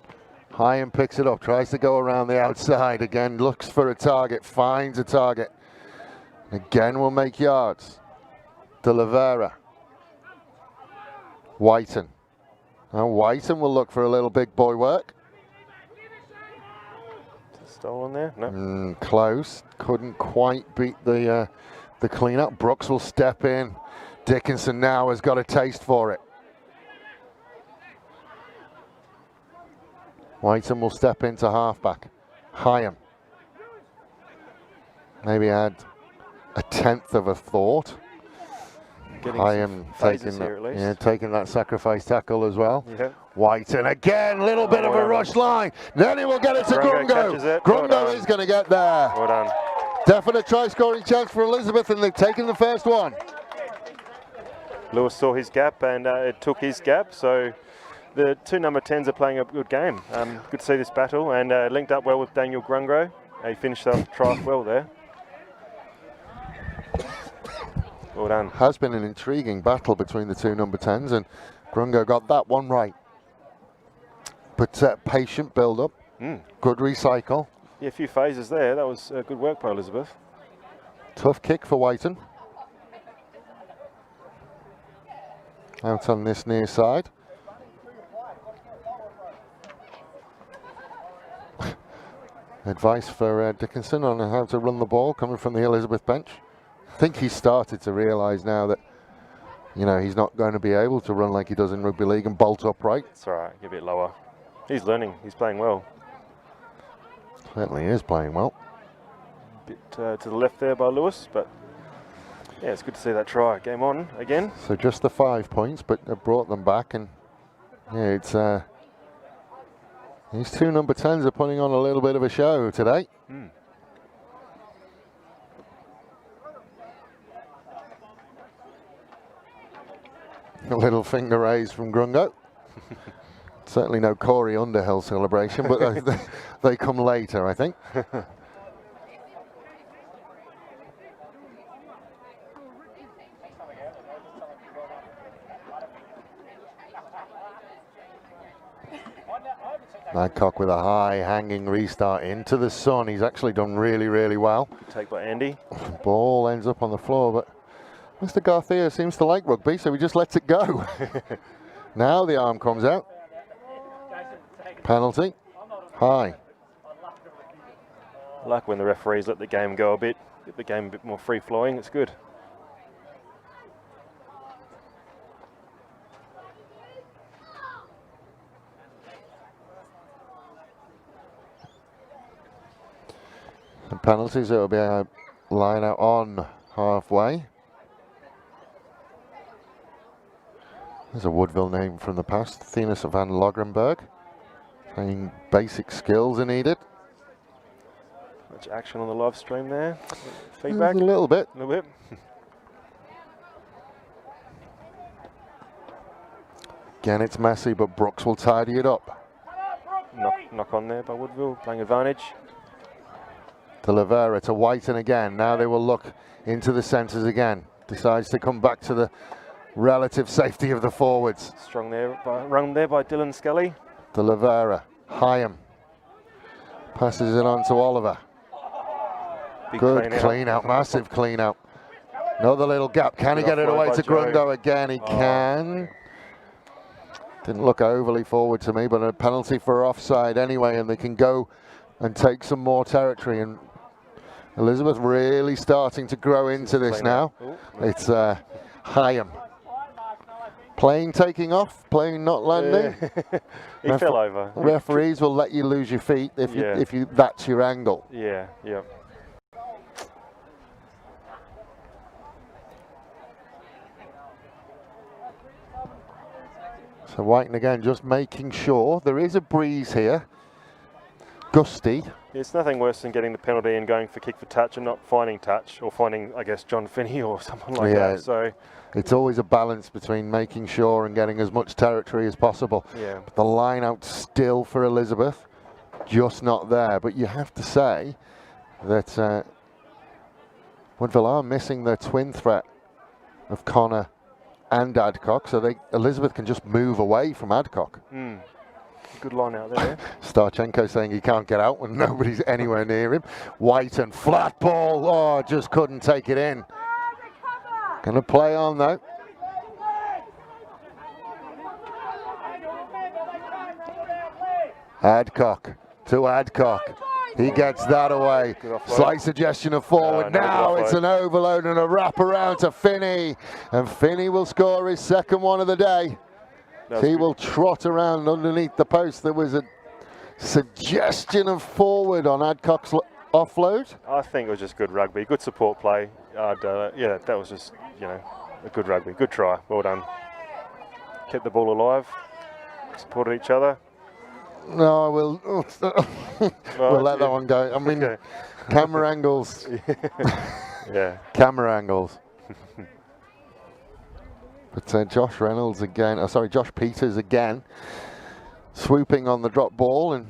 Hyam picks it up. Tries to go around the outside. Again, looks for a target. Finds a target. Again, will make yards. De Oliveira. Whiten. Now Whiten will look for a little big boy work. Stolen there? No. Close. Couldn't quite beat the clean-up. Brooks will step in. Dickinson now has got a taste for it. Whiten will step into halfback. Hyam. Maybe add a tenth of a thought. Hyam taking that sacrifice tackle as well. Whiten again, little bit of a rush line. Then he will get it to Grungo. Grungo is going to get there. Well done. Definite try scoring chance for Elizabeth, and they've taken the first one. Lewis saw his gap and it took his gap, so the two number 10s are playing a good game. Good to see this battle, and linked up well with Daniel Grungo. He finished up try well there. Well done. Has been an intriguing battle between the two number 10s, and Grungo got that one right. But patient build up, good recycle. Yeah, a few phases there. That was good work by Elizabeth. Tough kick for Whiten. Out on this near side. Advice for Dickinson on how to run the ball coming from the Elizabeth bench. I think he's started to realise now that, you know, he's not going to be able to run like he does in rugby league and bolt upright. It's all right, get a bit lower. He's learning, he's playing well. Certainly is playing well. A bit to the left there by Lewis, but yeah, it's good to see that try. Game on again. So just the 5 points, but they brought them back, and yeah, it's these two number 10s are putting on a little bit of a show today. A little finger raise from Grungo. Certainly no Corey Underhill celebration, but they come later, I think. Adcock with a high hanging restart into the sun. He's actually done really, really well. Take by Andy. Ball ends up on the floor, but Mr. Garcia seems to like rugby, so he just lets it go. Now the arm comes out. Penalty. High. I like when the referees let the game go a bit, get the game a bit more free-flowing. It's good. And penalties, it will be a line out on halfway. There's a Woodville name from the past, Thinus van Logrenberg. Saying basic skills are needed. Much action on the live stream there. Feedback? A little bit. A little bit. Again, it's messy, but Brooks will tidy it up. Knock on there by Woodville, playing advantage. To Lavera, to Whiten again. Now they will look into the centres again. Decides to come back to the relative safety of the forwards. Strong there, run there by Dylan Scully. To Lavera, Hyam. Passes it on to Oliver. Big Good clean out, massive clean out. Another little gap. Can he get it away to Grundo again? He can. Didn't look overly forward to me, but a penalty for offside anyway, and they can go and take some more territory. And Elizabeth really starting to grow into this now. It's Hyam. Plane taking off, plane not landing. He fell over. Referees will let you lose your feet if you that's your angle. Yeah. So Whiten again, just making sure there is a breeze here. Gusty. It's nothing worse than getting the penalty and going for kick for touch and not finding touch, or finding, I guess, John Finney or someone like that. So it's always a balance between making sure and getting as much territory as possible. Yeah. But the line out still for Elizabeth, just not there. But you have to say that Woodville are missing their twin threat of Connor and Adcock, so Elizabeth can just move away from Adcock. Good line out there. Starchenko saying he can't get out when nobody's anywhere near him. Whiten, flat ball, oh, just couldn't take it in. Gonna play on though. Adcock to Adcock. He gets that away. Slight suggestion of forward. Now it's an overload and a wrap around to Finney. And Finney will score his second one of the day. He will trot around underneath the post. There was a suggestion of forward on Adcock's offload. I think it was just good rugby, good support play. Yeah, that was just, a good rugby, good try, well done. Kept the ball alive, supported each other. No, we'll let that one go. I mean, camera angles. Yeah. Camera angles. But Josh Reynolds again, Josh Peters again, swooping on the drop ball and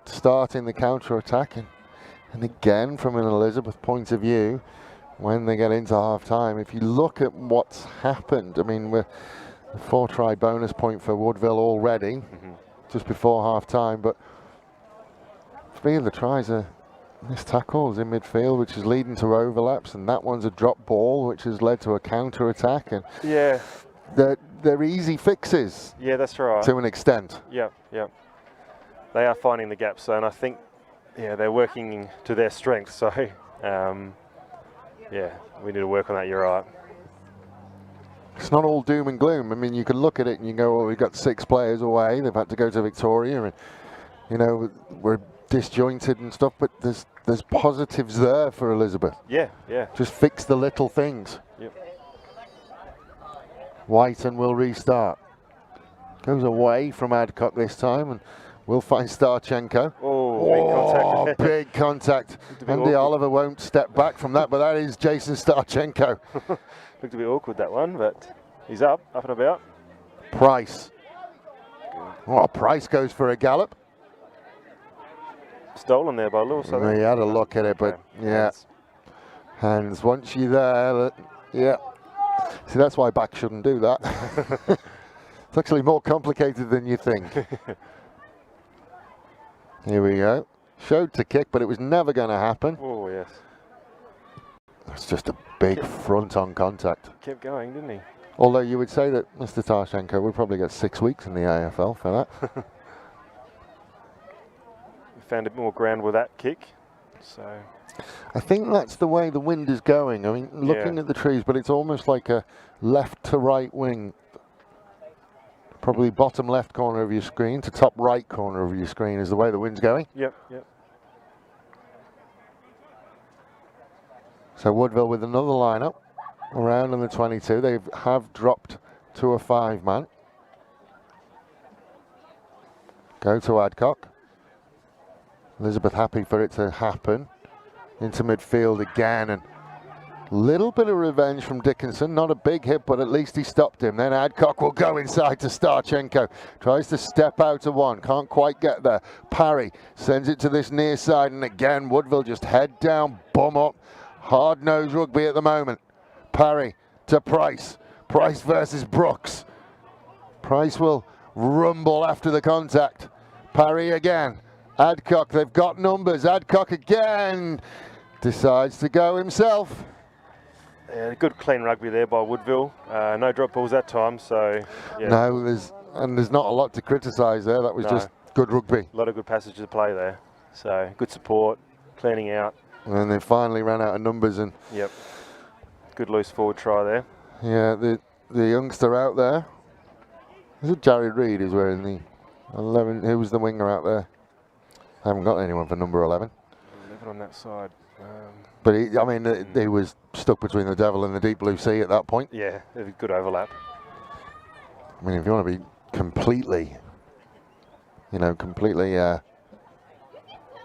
starting the counter-attack. And again, from an Elizabeth point of view, when they get into half-time, if you look at what's happened, I mean, we're a 4-try bonus point for Woodville already, just before half-time, but 3 of the tries are missed tackles in midfield, which is leading to overlaps, and that one's a drop ball, which has led to a counter-attack. And yeah, they're easy fixes. Yeah, that's right. To an extent. Yeah. They are finding the gaps, and I think, they're working to their strengths. So, we need to work on that. You're right. It's not all doom and gloom. I mean, you can look at it and you go, well, we've got 6 players away. They've had to go to Victoria, and we're disjointed and stuff, but there's positives there for Elizabeth. Yeah. Just fix the little things. Yep. Whiten will restart. Goes away from Adcock this time, and we'll find Starchenko. Oh, big contact. Big contact. Andy Oliver won't step back from that, but that is Jason Starchenko. Looked a bit awkward, that one, but he's up and about. Price. Oh, Price goes for a gallop. Stolen there by Lewis. He had a look at it, but hands. Once you're there, See, that's why back shouldn't do that. It's actually more complicated than you think. Here we go. Showed to kick, but it was never going to happen. Oh, yes. It's just a big front on contact. Kept going, didn't he? Although you would say that Mr. Tarchenko would probably get 6 weeks in the AFL for that. We found a bit more ground with that kick. So I think that's the way the wind is going. I mean, looking at the trees, but it's almost like a left to right wing. Probably bottom left corner of your screen to top right corner of your screen is the way the wind's going. Yep, yep. So Woodville with another lineup around in the 22. They have dropped to a 5-man. Go to Adcock. Elizabeth happy for it to happen. Into midfield again, and little bit of revenge from Dickinson. Not a big hit, but at least he stopped him. Then Adcock will go inside to Starchenko. Tries to step out to one. Can't quite get there. Parry sends it to this near side, and again Woodville just head down, bum up. Hard-nosed rugby at the moment. Parry to Price. Price versus Brooks. Price will rumble after the contact. Parry again. Adcock, they've got numbers. Adcock again decides to go himself. Yeah, good clean rugby there by Woodville. No drop balls that time, so yeah. No, there's not a lot to criticise there. That was just good rugby. A lot of good passages to play there. So good support, cleaning out. And then they finally ran out of numbers, and yep, good loose forward try there. Yeah, the youngster out there. Is it Jared Reid who's wearing the 11? Who was the winger out there? I haven't got anyone for number 11. 11 on that side. But he, I mean, he was stuck between the devil and the deep blue sea at that point. Yeah, a good overlap. I mean, if you want to be completely,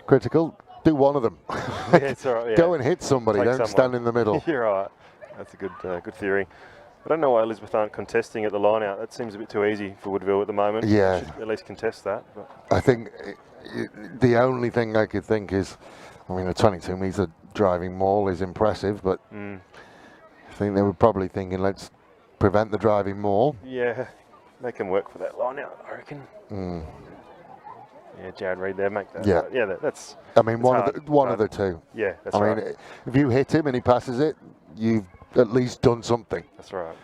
critical, do one of them. Yeah, it's all right, yeah. Go and hit somebody. Take Don't someone. stand in the middle. You're right. That's a good theory. I don't know why Elizabeth aren't contesting at the line out. That seems a bit too easy for Woodville at the moment. Yeah. Should at least contest that. But I think the only thing I could think is, I mean, a 22 metre driving maul is impressive, but I think they were probably thinking, let's prevent the driving maul. Yeah, make them work for that line out, I reckon. Yeah, Jared Reid there, make that. Yeah, yeah, that's. I mean, that's one of the two. Yeah, that's I right. mean, if you hit him and he passes it, you've at least done something. That's right.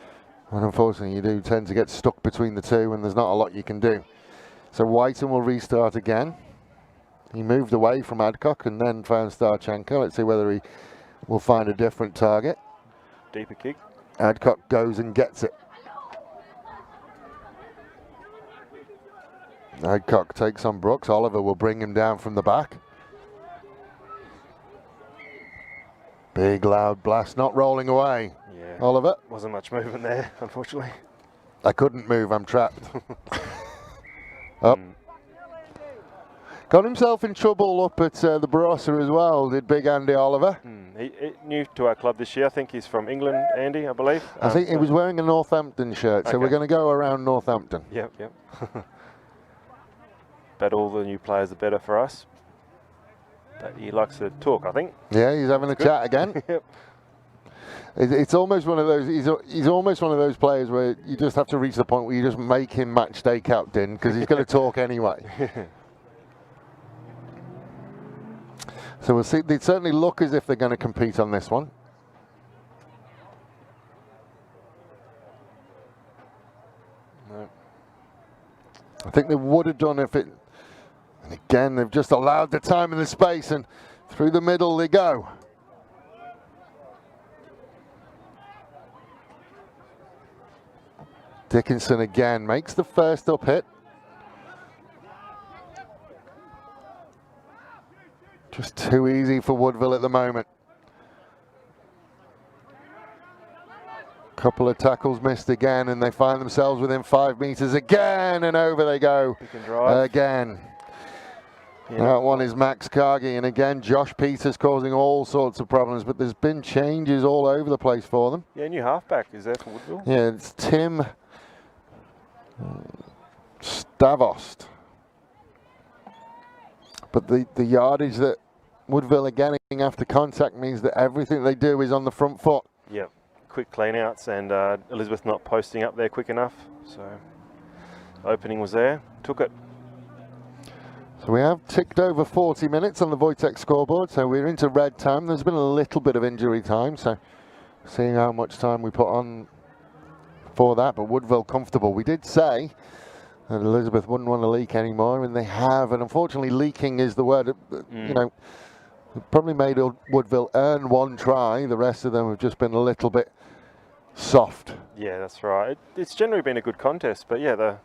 And unfortunately, you do tend to get stuck between the two, and there's not a lot you can do. So Whiten will restart again. He moved away from Adcock and then found Starchenko. Let's see whether he will find a different target. Deeper kick. Adcock goes and gets it. Adcock takes on Brooks. Oliver will bring him down from the back. Big loud blast, not rolling away. Yeah. Oliver. Wasn't much movement there, unfortunately. I couldn't move, I'm trapped. Up. Got himself in trouble up at the Barossa as well, did big Andy Oliver. He new to our club this year. I think he's from England, Andy, I believe. I think he was wearing a Northampton shirt, so we're going to go around Northampton. Yep. But all the new players are better for us. But he likes to talk, I think. Yeah, he's having a chat again. Yep. It's almost one of those. He's almost one of those players where you just have to reach the point where you just make him match day captain because he's going to talk anyway. So we'll see. They certainly look as if they're going to compete on this one. No. I think they would have done if it. And again, they've just allowed the time and the space, and through the middle they go. Dickinson again makes the first up hit. Just too easy for Woodville at the moment. Couple of tackles missed again, and they find themselves within 5 meters again, and over they go again. Yeah. That one is Max Cargy, and again Josh Peters causing all sorts of problems, but there's been changes all over the place for them. Yeah, new halfback is there for Woodville. Yeah, it's Tim Stavost. But the yardage that Woodville are getting after contact means that everything they do is on the front foot. Yep, quick clean outs, and Elizabeth not posting up there quick enough. So opening was there, took it. We have ticked over 40 minutes on the Wojtek scoreboard, so we're into red time. There's been a little bit of injury time, so seeing how much time we put on for that, but Woodville comfortable. We did say that Elizabeth wouldn't want to leak anymore, and they have, and unfortunately leaking is the word, you know, probably made Woodville earn one try. The rest of them have just been a little bit soft. Yeah, that's right. It's generally been a good contest, but yeah,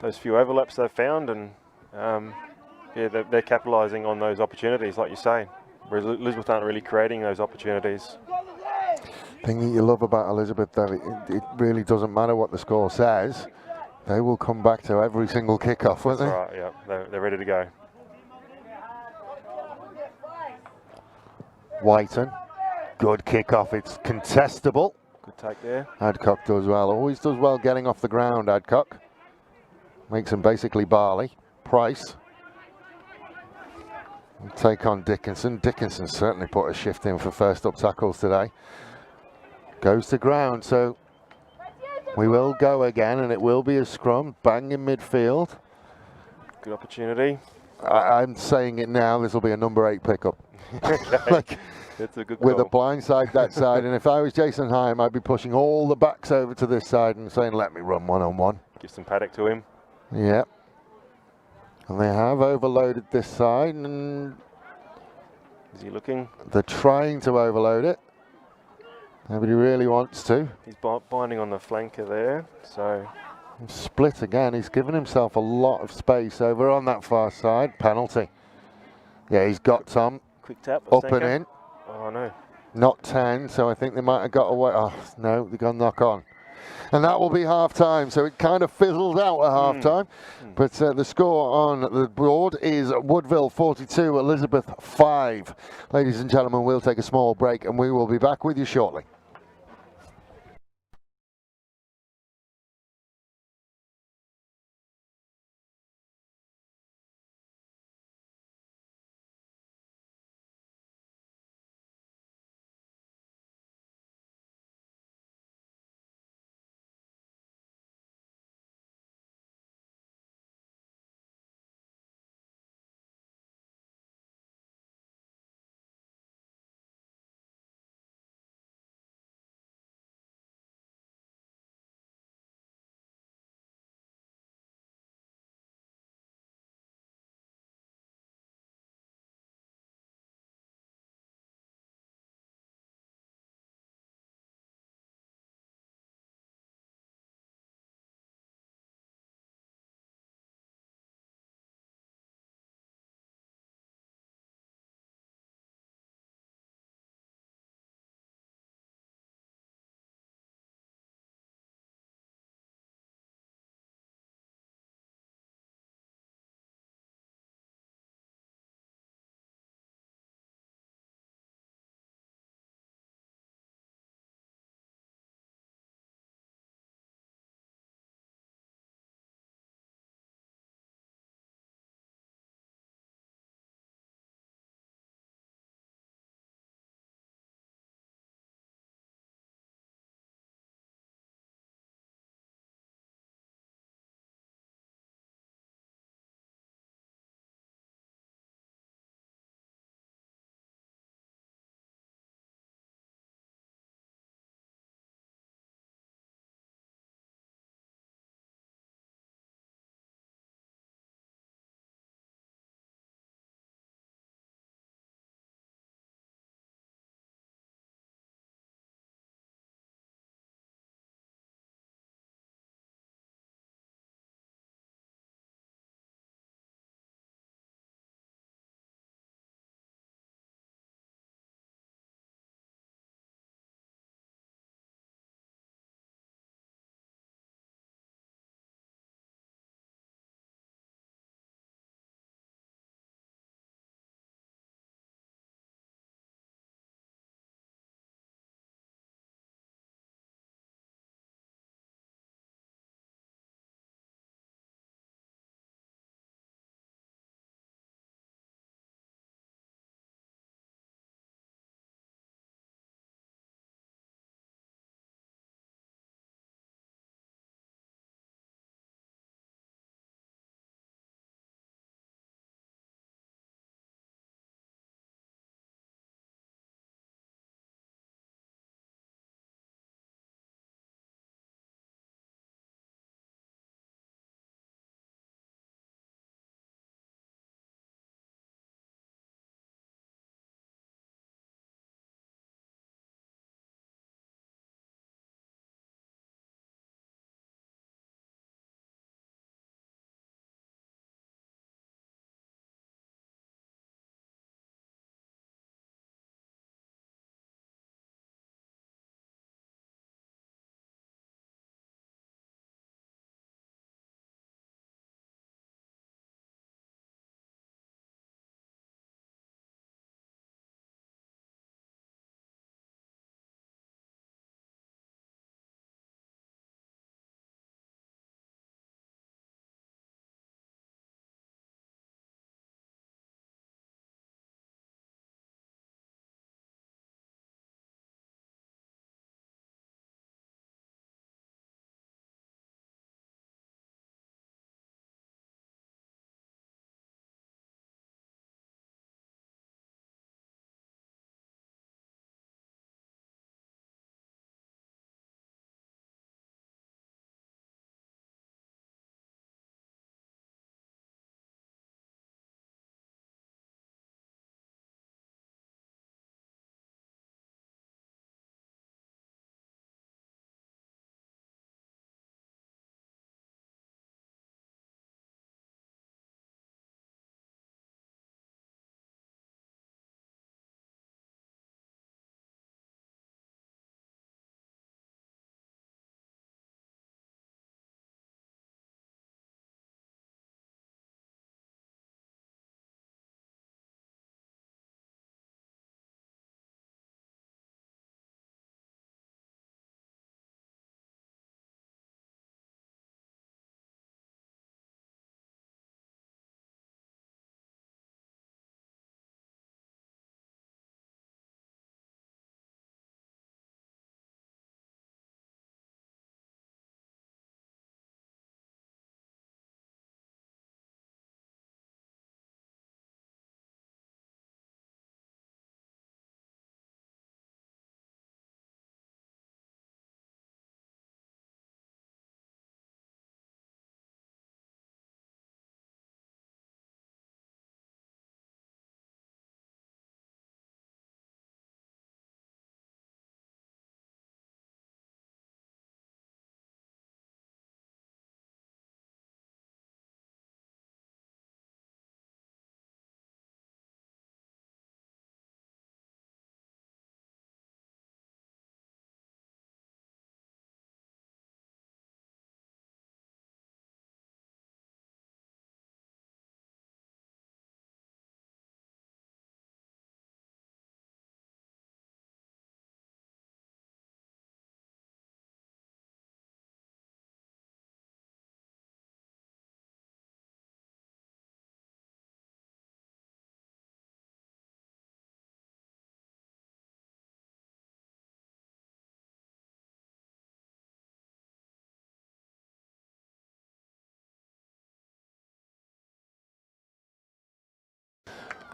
those few overlaps they've found, and yeah, they're capitalising on those opportunities, like you say. Whereas Elizabeth aren't really creating those opportunities. The thing that you love about Elizabeth, though, it really doesn't matter what the score says. They will come back to every single kickoff, won't they? That's right, yeah. They're ready to go. Whiten, good kickoff. It's contestable. Good take there. Adcock does well. Always does well getting off the ground, Adcock. Makes him basically Barley. Price. Take on Dickinson. Dickinson certainly put a shift in for first up tackles today. Goes to ground, so we will go again, and it will be a scrum. Bang in midfield. Good opportunity. I'm saying it now, this will be a number 8 pickup. Okay. Like, it's a good with call. a blind side that side, and if I was Jason Hyam, I'd be pushing all the backs over to this side and saying, let me run one-on-one. Give some paddock to him. Yep. And they have overloaded this side, and is he looking? They're trying to overload it. Nobody really wants to. He's binding on the flanker there, so split again. He's given himself a lot of space over on that far side. Penalty. Yeah, he's got Tom. Quick tap. Up and in. Oh no. Not 10, so I think they might have got away. Oh no, they're going to knock on. And that will be half-time, so it kind of fizzled out at half-time. But the score on the board is Woodville 42, Elizabeth 5. Ladies and gentlemen, we'll take a small break and we will be back with you shortly.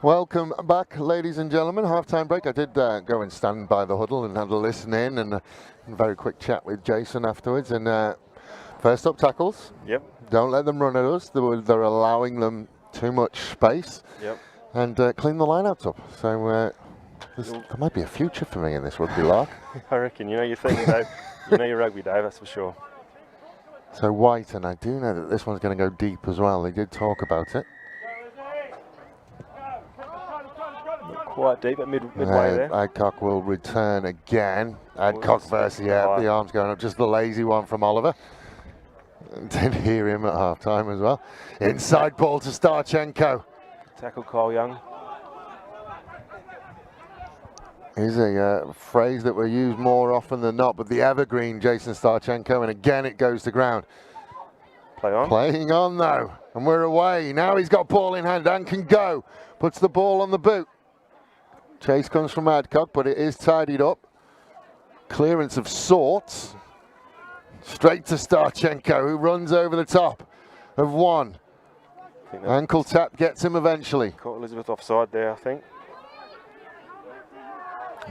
Welcome back, ladies and gentlemen. Half-time break. I did go and stand by the huddle and had a listen in and a very quick chat with Jason afterwards. And first up, tackles. Yep. Don't let them run at us. They're allowing them too much space. Yep. And clean the lineouts up. So there might be a future for me in this rugby lark. I reckon. You know your thing, Dave. You know your rugby, Dave. That's for sure. So White, and I do know that this one's going to go deep as well. They did talk about it. Quite deep at midway there. Adcock will return again. Adcock versus, the arms going up. Just the lazy one from Oliver. Didn't hear him at half time as well. Inside ball to Starchenko. Tackle Kyle Young. Is a phrase that we use more often than not, but the evergreen Jason Starchenko, and again it goes to ground. Play on. Playing on though, and we're away. Now he's got ball in hand and can go. Puts the ball on the boot. Chase comes from Adcock, but it is tidied up. Clearance of sorts. Straight to Starchenko, who runs over the top of one. Ankle tap gets him eventually. Caught Elizabeth offside there, I think.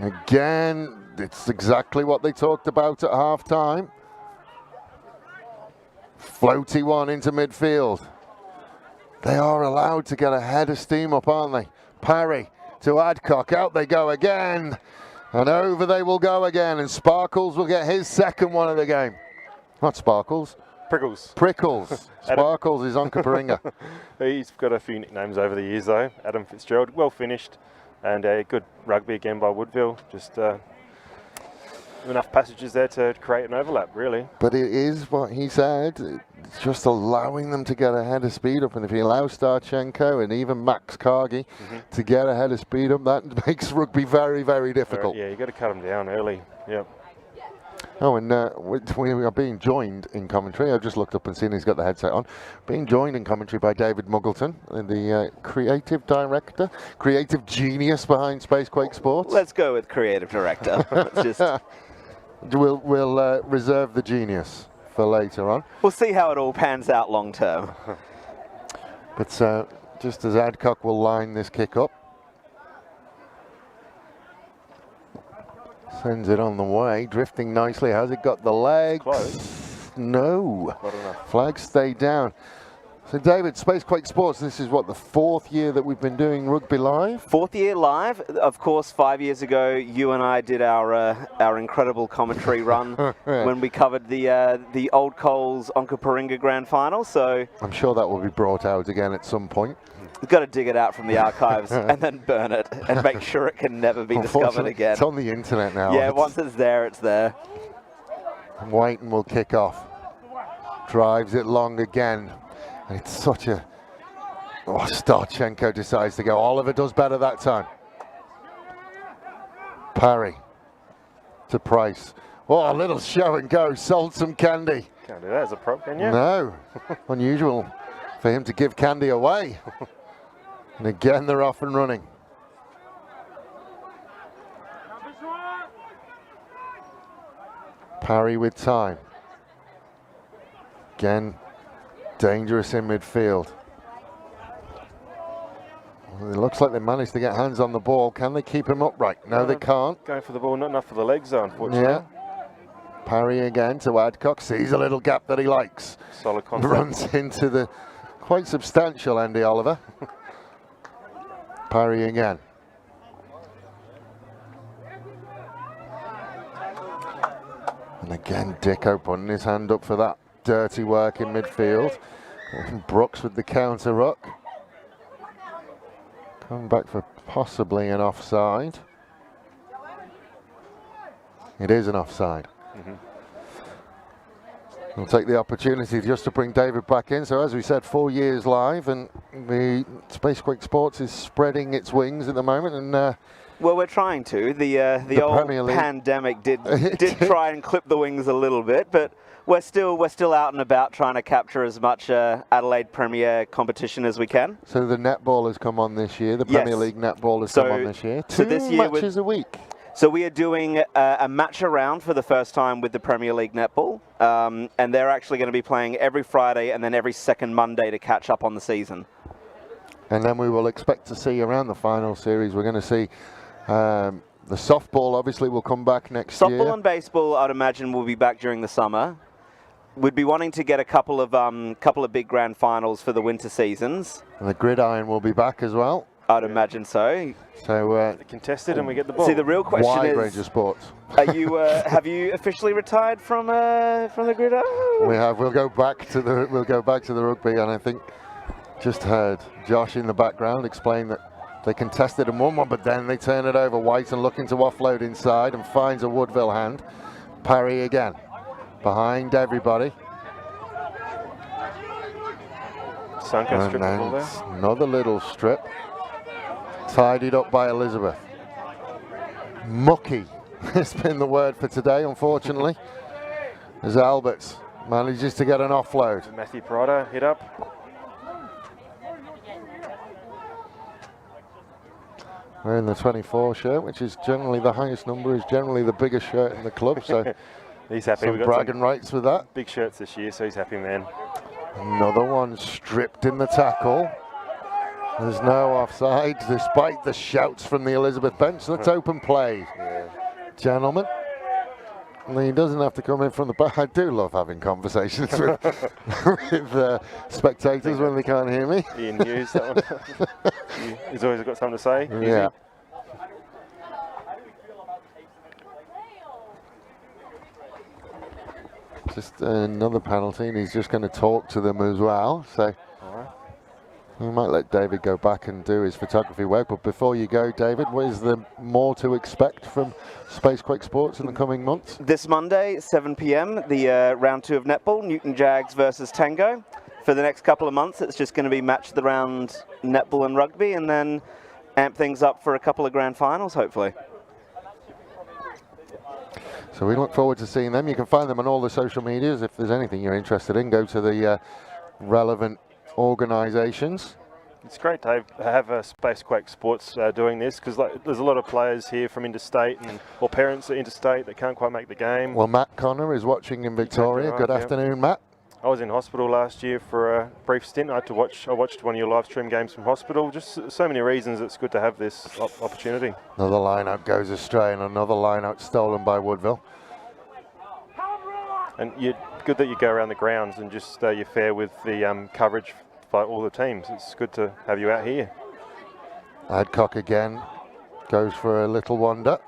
Again, it's exactly what they talked about at half time. Floaty one into midfield. They are allowed to get a head of steam up, aren't they? Parry to Adcock, out they go again. And over they will go again, and Sparkles will get his second one of the game. Not Sparkles. Prickles. Prickles. Sparkles is on Kaparinga. He's got a few nicknames over the years though. Adam Fitzgerald, well finished. And a good rugby again by Woodville. Just enough passages there to create an overlap, really. But it is what he said. It's just allowing them to get ahead of speed up. And if he allows Starchenko and even Max Cargi to get ahead of speed up, that makes rugby very, very difficult. Yeah, you've got to cut them down early. Yep. Oh, and we are being joined in commentary. I've just looked up and seen he's got the headset on. Being joined in commentary by David Muggleton, the creative director, creative genius behind Spacequake Sports. Let's go with creative director. Let's just We'll reserve the genius for later on. We'll see how it all pans out long term. But just as Adcock will line this kick up. Sends it on the way, drifting nicely. Has it got the legs? Close. No. Not enough. Flags stay down. So David, Spacequake Sports, this is what, the 4th year that we've been doing Rugby Live? 4th year live. Of course, 5 years ago, you and I did our incredible commentary run when we covered the Old Coles Onkaparinga Grand Final. So I'm sure that will be brought out again at some point. We've got to dig it out from the archives and then burn it and make sure it can never be discovered again. It's on the internet now. Yeah, once it's there, it's there. Whiten will kick off. Drives it long again. And it's such a... Oh, Starchenko decides to go. Oliver does better that time. Parry to Price. Oh, a little show and go. Sold some candy. Can't do that as a prop, can you? No. Unusual for him to give candy away. And again, they're off and running. Parry with time. Again, dangerous in midfield. Well, it looks like they managed to get hands on the ball. Can they keep him upright? No, they can't. Going for the ball, not enough for the legs, though, unfortunately. Yeah. Parry again to Adcock. Sees a little gap that he likes. Solid contact. Runs into the quite substantial Andy Oliver. Parry again. And again, Dicko putting his hand up for that dirty work in midfield. Brooks with the counter ruck. Coming back for possibly an offside. It is an offside. We'll take the opportunity just to bring David back in. So as we said, 4 years live, and the Spacequake Sports is spreading its wings at the moment. And well, we're trying to. The old pandemic did try and clip the wings a little bit, but we're still out and about trying to capture as much Adelaide Premier competition as we can. So the netball has come on this year. The Premier League netball has come on this year. So this year matches a week. So we are doing a match around for the first time with the Premier League netball, and they're actually going to be playing every Friday and then every second Monday to catch up on the season. And then we will expect to see around the final series, we're going to see the softball obviously will come back next year. Softball and baseball, I'd imagine, will be back during the summer. We'd be wanting to get a couple of big grand finals for the winter seasons. And the gridiron will be back as well. I'd imagine so. So contested and we get the ball. See, the real question wide is, range of sports. Are you have you officially retired from the gridiron? We have. We'll go back to the rugby, and I think just heard Josh in the background explain that they contested and won one, but then they turn it over. Whiten looking to offload inside and finds a Woodville hand. Parry again, behind everybody. Sanka strip the ball there. Another little strip. Tidied up by Elizabeth. Mucky has been the word for today, unfortunately, as Alberts manages to get an offload. Matthew Prada hit up. Wearing the 24 shirt, which is generally the highest number, is generally the biggest shirt in the club, so he's happy. Some bragging rights with that. Big shirts this year, so he's happy, man. Another one stripped in the tackle. There's no offside, despite the shouts from the Elizabeth bench. That's open play, gentlemen. And he doesn't have to come in from the back. I do love having conversations with, with spectators when they can't hear me. Ian Hughes, that one. He's always got something to say. Yeah. Just another penalty, and he's just going to talk to them as well. So we might let David go back and do his photography work. But before you go, David, what is there more to expect from Spacequake Sports in the coming months? This Monday, 7 p.m, the round 2 of netball, Newton Jags versus Tango. For the next couple of months, it's just going to be match the round netball and rugby, and then amp things up for a couple of grand finals, hopefully. So we look forward to seeing them. You can find them on all the social medias. If there's anything you're interested in, go to the relevant organisations. It's great to have a Spacequake Sports doing this, because there's a lot of players here from interstate or parents at interstate that can't quite make the game. Well, Matt Connor is watching in Victoria. Exactly right, Good afternoon, Matt. I was in hospital last year for a brief stint. I watched one of your live stream games from hospital. Just so many reasons it's good to have this opportunity. Another line-out goes astray, and another line-out stolen by Woodville. And good that you go around the grounds and just you're fair with the coverage by all the teams. It's good to have you out here. Adcock again goes for a little wonder.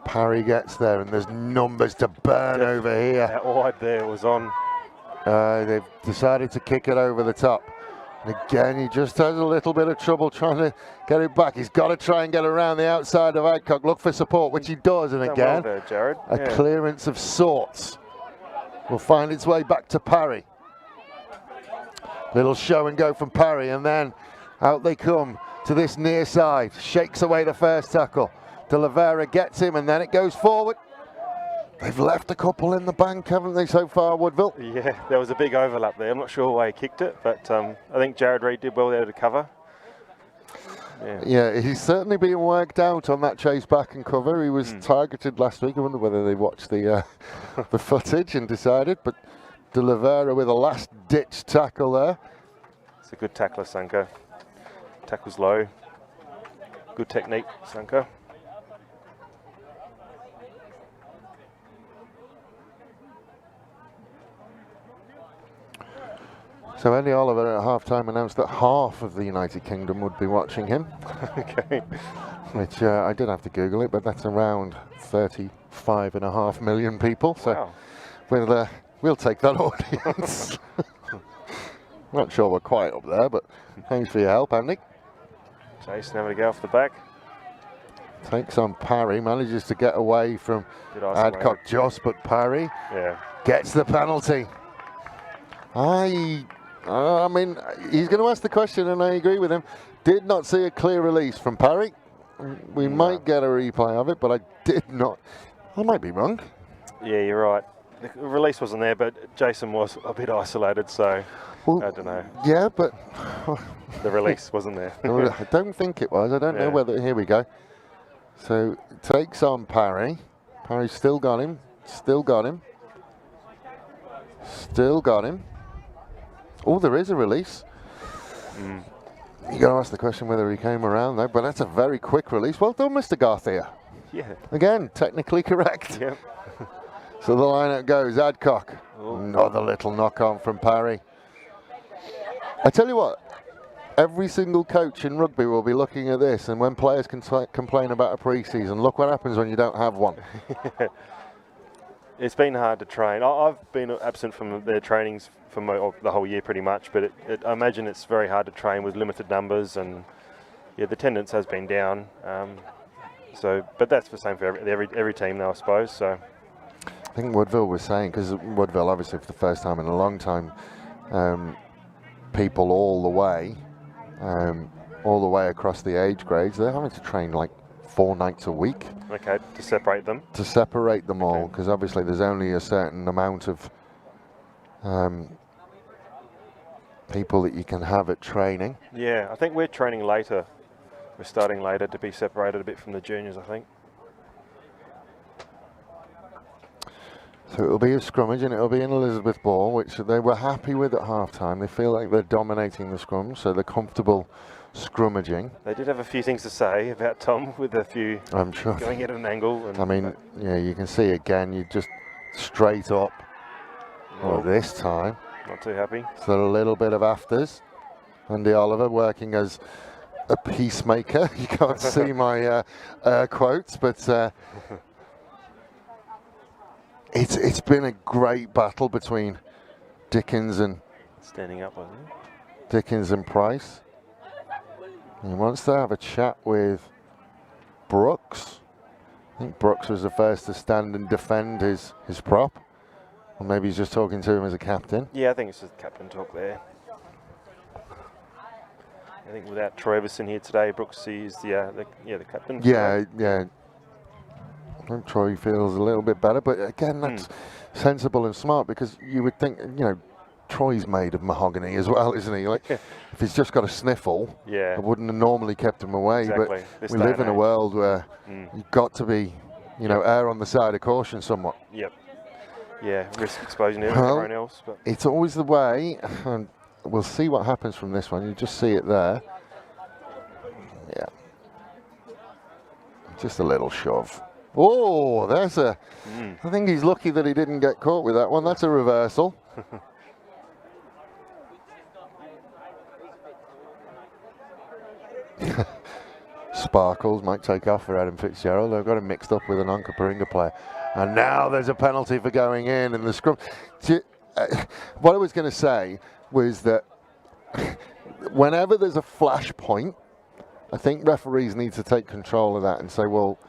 Parry gets there, and there's numbers to burn over here. That wide there was on. They've decided to kick it over the top. And again, he just has a little bit of trouble trying to get it back. He's got to try and get around the outside of Adcock, look for support, which he does. And again, well there, Jared. A clearance of sorts will find its way back to Parry. Little show and go from Parry, and then out they come to this near side. Shakes away the first tackle. De Oliveira gets him, and then it goes forward. They've left a couple in the bank, haven't they, so far, Woodville? Yeah, there was a big overlap there. I'm not sure why he kicked it, but I think Jared Reid did well there to cover. Yeah, he's certainly being worked out on that chase back and cover. He was targeted last week. I wonder whether they watched the the footage and decided, but De Oliveira with a last-ditch tackle there. It's a good tackler, Sanka. Tackles low. Good technique, Sanka. So Andy Oliver at half-time announced that half of the United Kingdom would be watching him. Okay. Which I did have to Google it, but that's around 35.5 million people. So wow. We'll take that audience. Not sure we're quite up there, but thanks for your help, Andy. Jason having to go off the back. Takes on Parry, manages to get away from Adcock just, but Parry gets the penalty. I mean, he's going to ask the question, and I agree with him. Did not see a clear release from Parry. We might get a replay of it, but I did not. I might be wrong. Yeah, you're right. The release wasn't there, but Jason was a bit isolated, so I don't know. Yeah, but the release wasn't there. I don't think it was. I don't know whether. Here we go. So takes on Parry. Parry's still got him. Still got him. Still got him. Oh, there is a release. You got to ask the question whether he came around though, but that's a very quick release. Well done, Mr. Garcia. Yeah. Again, technically correct. Yep. So the lineup goes, Adcock. Oh. Another little knock on from Parry. I tell you what, every single coach in rugby will be looking at this, and when players complain about a pre-season, look what happens when you don't have one. It's been hard to train. I've been absent from their trainings for the whole year pretty much, but I imagine it's very hard to train with limited numbers, and yeah, the attendance has been down. But that's the same for every team though, I suppose. So I think Woodville was saying, because Woodville obviously for the first time in a long time, people all the way across the age grades, they're having to train like 4 nights a week. Okay, to separate them. To separate them all, because obviously there's only a certain amount of people that you can have at training. Yeah, I think we're training later. We're starting later to be separated a bit from the juniors, I think. So it'll be a scrummage, and it'll be an Elizabeth ball, which they were happy with at half-time. They feel like they're dominating the scrum, so they're comfortable scrummaging. They did have a few things to say about Tom, with a few I'm sure going at an angle. And I mean, yeah, you can see again, you just straight up. Well, this time. Not too happy. So a little bit of afters. Andy Oliver working as a peacemaker. You can't see my quotes, but it's been a great battle between Dickens and standing up, wasn't it? Dickens and Price. He wants to have a chat with Brooks. I think Brooks was the first to stand and defend his prop. Or maybe he's just talking to him as a captain. Yeah, I think it's just captain talk there. I think without Troy Everson here today, Brooks is the captain. Yeah. I think Troy feels a little bit better, but again, that's sensible and smart, because you would think, Troy's made of mahogany as well, isn't he? Like, if he's just got a sniffle, I wouldn't have normally kept him away. Exactly. But we live in a world where you've got to be, err on the side of caution somewhat. Yep. Yeah, risk exposing to everyone else. But it's always the way, and we'll see what happens from this one. You just see it there. Yeah. Just a little shove. Oh, there's a... I think he's lucky that he didn't get caught with that one. That's a reversal. Sparkles might take off for Adam Fitzgerald. They've got him mixed up with an Anka Paringa player. And now there's a penalty for going in the scrum. What I was going to say was that whenever there's a flash point, I think referees need to take control of that and say, well,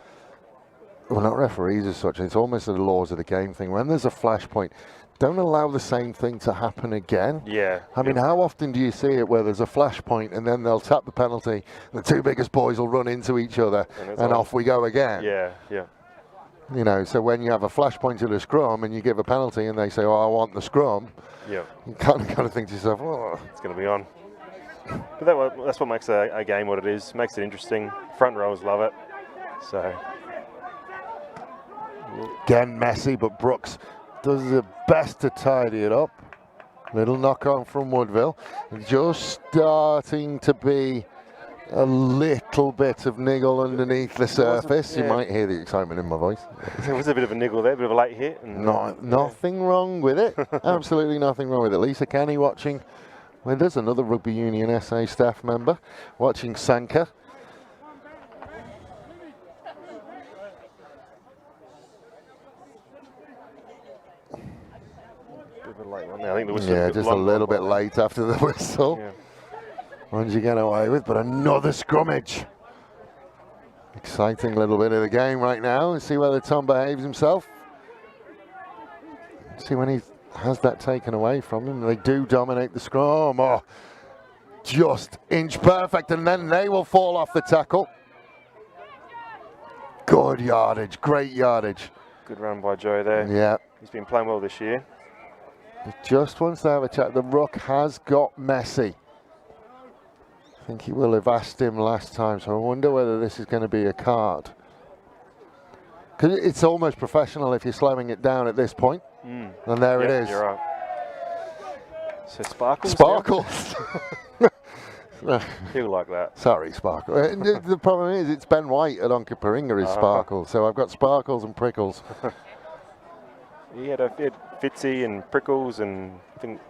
not referees as such, it's almost the laws of the game thing. When there's a flash point, don't allow the same thing to happen again. Yeah. I mean, how often do you see it where there's a flash point and then they'll tap the penalty, and the two biggest boys will run into each other, and off we go again? Yeah. So when you have a flash point at a scrum and you give a penalty and they say, oh, I want the scrum, you kind of think to yourself, oh. It's going to be on. But that's what makes a game what it is. Makes it interesting. Front rows love it. So. Again, messy, but Brooks does his best to tidy it up. Little knock on from Woodville. Just starting to be a little bit of niggle underneath the surface. You might hear the excitement in my voice. There was a bit of a niggle there, a bit of a late hit. And nothing wrong with it. Absolutely nothing wrong with it. Lisa Kenny watching. Well, there's another Rugby Union SA staff member watching Sanka. I think the whistle just a little bit late after the whistle. Yeah. What did you get away with? But another scrummage. Exciting little bit of the game right now. And see whether Tom behaves himself. See when he has that taken away from him. They do dominate the scrum. Oh, just inch perfect, and then they will fall off the tackle. Good yardage, great yardage. Good run by Joe there. Yeah. He's been playing well this year. He just wants to have a chat. The ruck has got messy. I think he will have asked him last time, so I wonder whether this is going to be a card. Because it's almost professional if you're slowing it down at this point. And there it is. You're right. So Sparkles. Sparkles. He'll like that. Sorry, Sparkle. The problem is, it's Ben White at Onkaparinga is Sparkle, so I've got Sparkles and Prickles. He had Fitzy and Prickles and I think,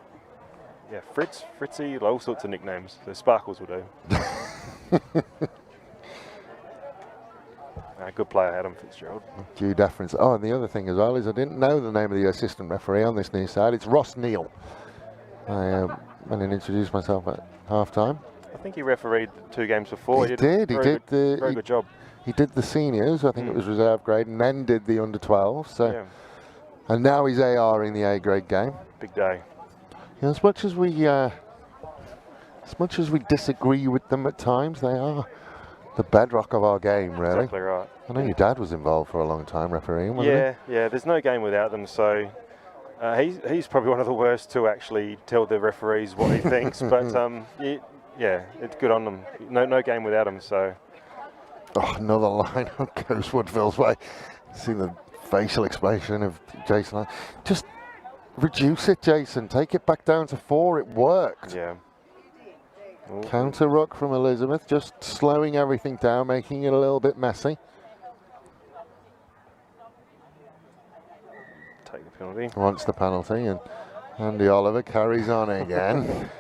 yeah, Fritzy, all sorts of nicknames. So Sparkles will do. Good player, Adam Fitzgerald. Due deference. Oh, and the other thing as well is I didn't know the name of the assistant referee on this new side. It's Ross Neal. I went and introduced myself at half-time. I think he refereed 2 games before. He did. Very good job. He did the seniors. I think it was reserve grade, and then did the under-12. So, yeah. And now he's AR in the A grade game. Big day. Yeah, as much as we disagree with them at times, they are the bedrock of our game, really. Exactly right. I know your dad was involved for a long time refereeing, wasn't he? Yeah. There's no game without them. So he's probably one of the worst to actually tell the referees what he thinks. But yeah, it's good on them. No game without him. So. Oh, another line goes Woodville's way. See the facial expression of Jason. Just reduce it, Jason. Take it back down to 4. It worked. Yeah. Counter ruck from Elizabeth, just slowing everything down, making it a little bit messy. Take the penalty. Wants the penalty, and Andy Oliver carries on again.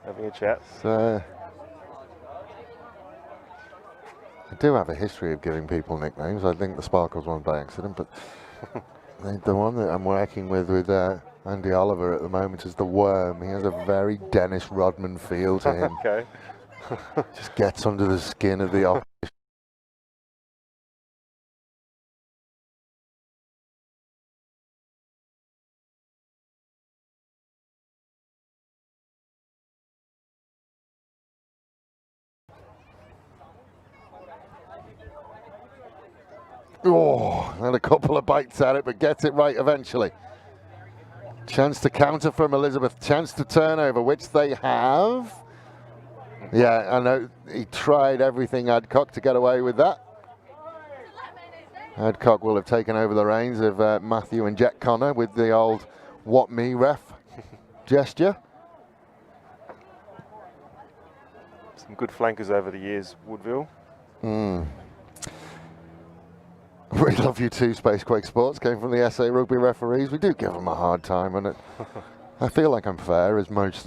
Having a chat. So, I do have a history of giving people nicknames. I think the Sparkles one by accident, but the one that I'm working with Andy Oliver at the moment is the Worm. He has a very Dennis Rodman feel to him. Okay. Just gets under the skin of the opposition. Oh, had a couple of bites at it, but gets it right eventually. Chance to counter from Elizabeth. Chance to turnover, which they have. Yeah, I know he tried everything, Adcock, to get away with that. Adcock will have taken over the reins of Matthew and Jet Connor with the old "what me ref" gesture. Some good flankers over the years, Woodville. We love you too, Spacequake Sports. Came from the SA Rugby referees. We do give them a hard time, and I feel like I'm fair as much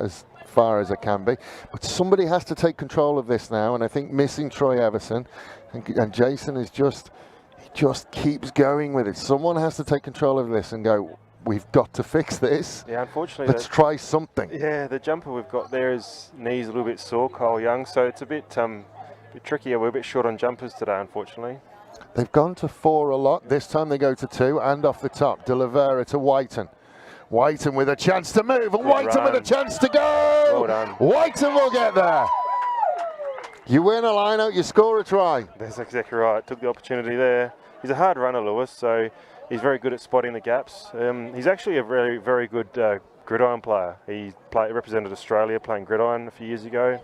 as far as I can be. But somebody has to take control of this now, and I think missing Troy Everson and Jason is he just keeps going with it. Someone has to take control of this and go, we've got to fix this. Yeah, unfortunately. Let's try something. Yeah, the jumper we've got there, his knee's a little bit sore, Kyle Young, so it's a bit trickier. We're a bit short on jumpers today, unfortunately. They've gone to 4 a lot. This time they go to 2, and off the top, De Oliveira to Whiten. Whiten with a chance to move, and Whiten with a chance to go! Well done. Whiten will get there. You win a line-out, you score a try. That's exactly right. Took the opportunity there. He's a hard runner, Lewis, so he's very good at spotting the gaps. He's actually a very, very good gridiron player. He represented Australia playing gridiron a few years ago.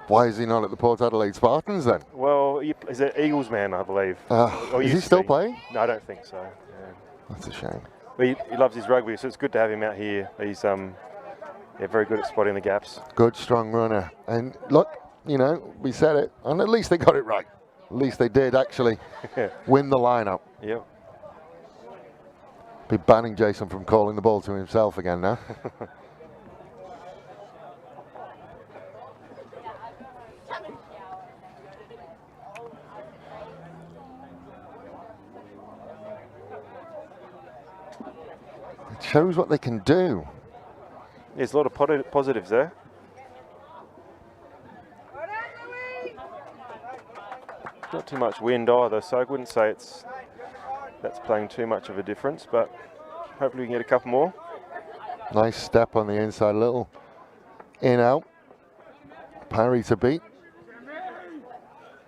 Why is he not at the Port Adelaide Spartans then? Well, he's an Eagles man, I believe. Is he still playing? No, I don't think so. Yeah. That's a shame. But he loves his rugby, so it's good to have him out here. He's very good at spotting the gaps. Good, strong runner. And look, you know, we said it, and at least they got it right. At least they did actually win the lineup. Yep. Be banning Jason from calling the ball to himself again now. It shows what they can do. There's a lot of positives there. Not too much wind either, so I wouldn't say that's playing too much of a difference, but hopefully we can get a couple more. Nice step on the inside, a little in out. Parry to beat.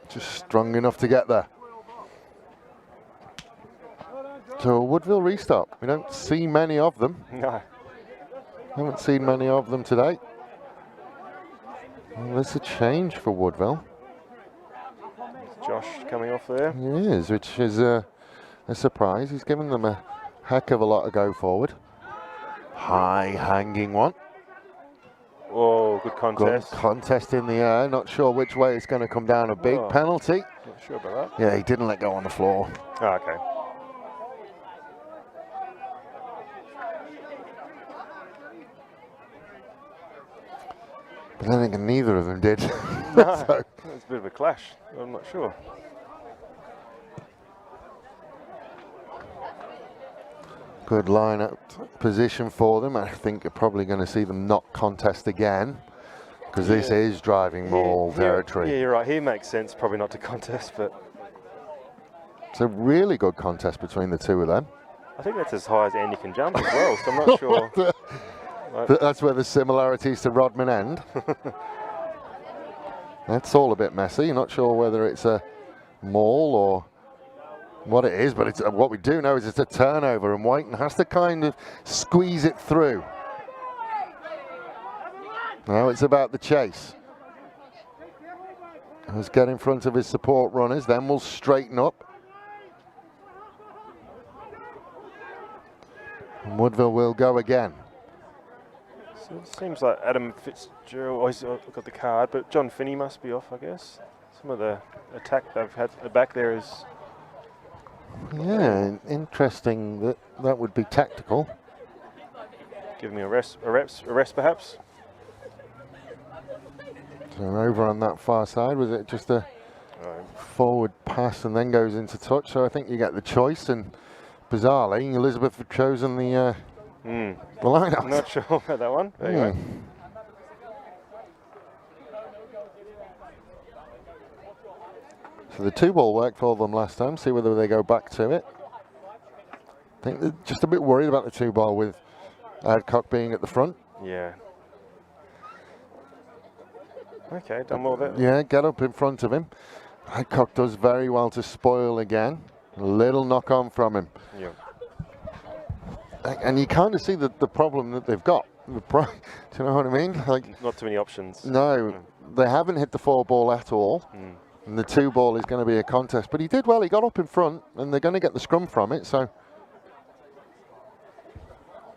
Just strong enough to get there. So a Woodville restart. We don't see many of them. No. Haven't seen many of them today. Well, there's a change for Woodville. Josh coming off there. He is, which is a surprise. He's given them a heck of a lot to go forward. High hanging one. Oh, good contest. Good contest in the air. Not sure which way it's going to come down. A big penalty. Not sure about that. Yeah, he didn't let go on the floor. Oh, okay. But I think neither of them did. No, so. It's a bit of a clash. I'm not sure. Good line-up position for them. I think you're probably going to see them not contest again, because this is driving maul territory. Yeah, you're right. Here makes sense probably not to contest, but... It's a really good contest between the two of them. I think that's as high as Andy can jump as well, so I'm not sure. That's where the similarities to Rodman end. That's all a bit messy. You're not sure whether it's a maul or what it is, but it's what we do know is it's a turnover, and Whiten has to kind of squeeze it through. Now it's about the chase. Let's get in front of his support runners, then we'll straighten up. And Woodville will go again. So it seems like Adam Fitzgerald, he's got the card, but John Finney must be off, I guess. Some of the attack they've had at the back there is... Yeah, interesting that would be tactical. Give me a rest perhaps. So over on that far side, was it just a forward pass and then goes into touch? So I think you get the choice, and bizarrely, Elizabeth have chosen the lineup. I'm not sure about that one. Anyway. So the 2-ball worked for them last time. See whether they go back to it. I think they're just a bit worried about the 2-ball with Adcock being at the front. Yeah. Okay, done well there. Yeah, get up in front of him. Adcock does very well to spoil again. A little knock on from him. Yeah. And you kind of see the problem that they've got. Do you know what I mean? Like, not too many options. No, they haven't hit the 4-ball at all. And the 2-ball is going to be a contest. But he did well. He got up in front, and they're going to get the scrum from it. So I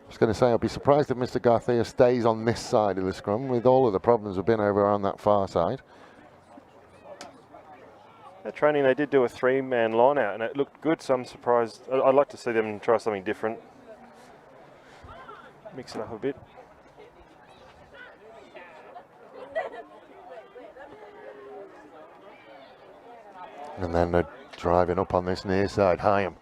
was going to say, I'll be surprised if Mr. Garcia stays on this side of the scrum, with all of the problems have been over on that far side. At training, they did do a 3-man line out, and it looked good. So I'm surprised. I'd like to see them try something different. Mix it up a bit. And then they're driving up on this near side. Hyam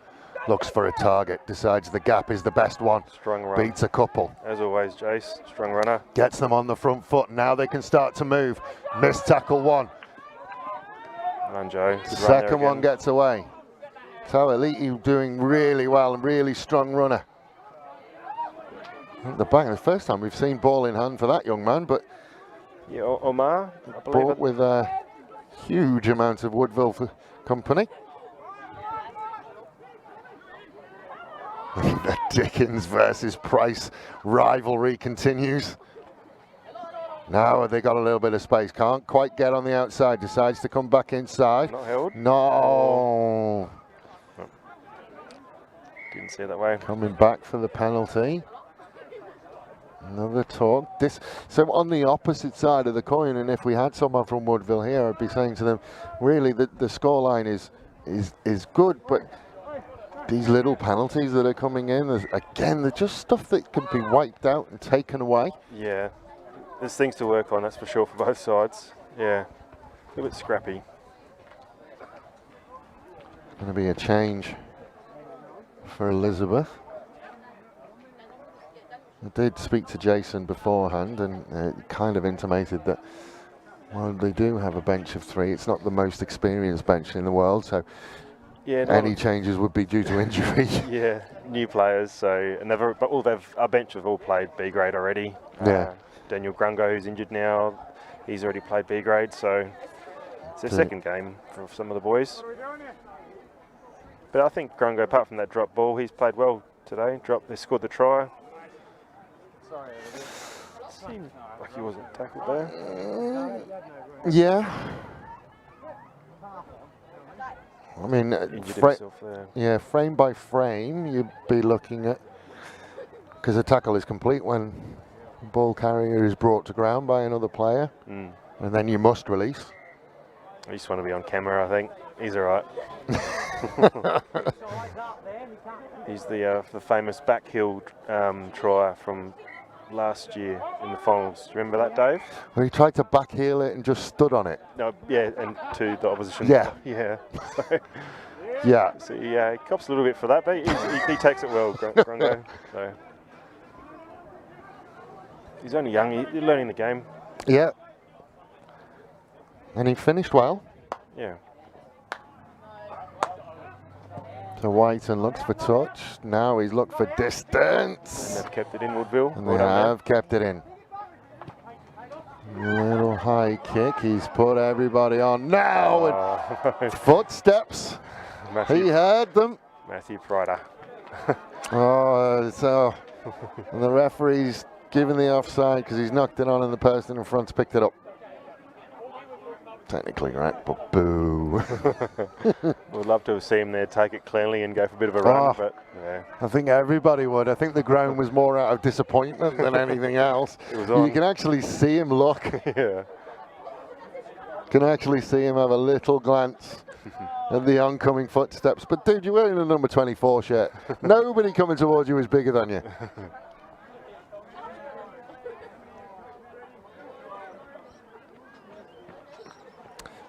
looks for a target, decides the gap is the best one. Strong run. Beats a couple. As always, Jace, strong runner. Gets them on the front foot. Now they can start to move. Missed tackle one. Run, Joe. Second one gets away. So Elite doing really well and really strong runner. At the back, the first time we've seen ball in hand for that young man, but yeah, Omar, I believe brought with a huge amount of Woodville for company. The Dickens versus Price rivalry continues. Now they got a little bit of space. Can't quite get on the outside. Decides to come back inside. Not held. No. Didn't see it that way. Coming back for the penalty. Another talk. So on the opposite side of the coin, and if we had someone from Woodville here, I'd be saying to them, really, the scoreline is good, but these little penalties that are coming in, again, they're just stuff that can be wiped out and taken away. Yeah, there's things to work on, that's for sure, for both sides. Yeah, a little bit scrappy. Going to be a change for Elizabeth. I did speak to Jason beforehand, and kind of intimated that, well, they do have a bench of 3. It's not the most experienced bench in the world, so yeah, any changes would be due to injury. Yeah, new players, so our bench have all played B grade already. Yeah. Daniel Grungo, who's injured now, he's already played B grade, so it's their second game for some of the boys. But I think Grungo, apart from that drop ball, he's played well today. They scored the try. Seemed like he wasn't tackled there. Yeah. I mean, frame by frame, you'd be looking at, because the tackle is complete when Ball carrier is brought to ground by another player, and then you must release. I just want to be on camera, I think. He's all right. He's the famous backheel try from last year in the finals. Do you remember that, Dave? Well, he tried to backheel it and just stood on it. No, yeah, and to the opposition. Yeah. Yeah. So, yeah. So yeah, he cops a little bit for that, but he takes it well, Grungo. So. He's only young, he's learning the game. Yeah. And he finished well. Yeah. So Whiten looks for touch. Now he's looked for distance. And they've kept it in, Woodville. And they have kept it in. Little high kick. He's put everybody on now. And footsteps. He heard them. Matthew Pryder. So and the referee's given the offside because he's knocked it on and the person in front's picked it up. Technically right, but boo. We'd love to have seen him there take it cleanly and go for a bit of a run, but yeah. I think everybody would. I think the ground was more out of disappointment than anything else. It was on. You can actually see him look. Yeah. Can actually see him have a little glance at the oncoming footsteps. But dude, you're wearing a number 24 shirt. Nobody coming towards you is bigger than you.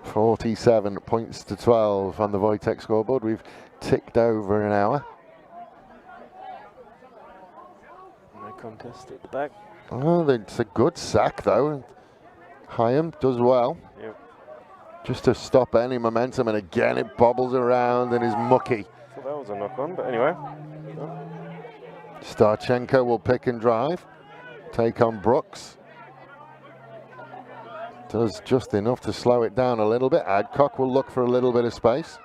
$47 points to 12 on the Wojtek scoreboard. We've ticked over an hour. No contest at the back. Oh, it's a good sack though. Hyam does well. Yep. Just to stop any momentum, and again it bobbles around and is mucky. Thought that was a knock on, but anyway. Starchenko will pick and drive. Take on Brooks. Does just enough to slow it down a little bit. Adcock will look for a little bit of space.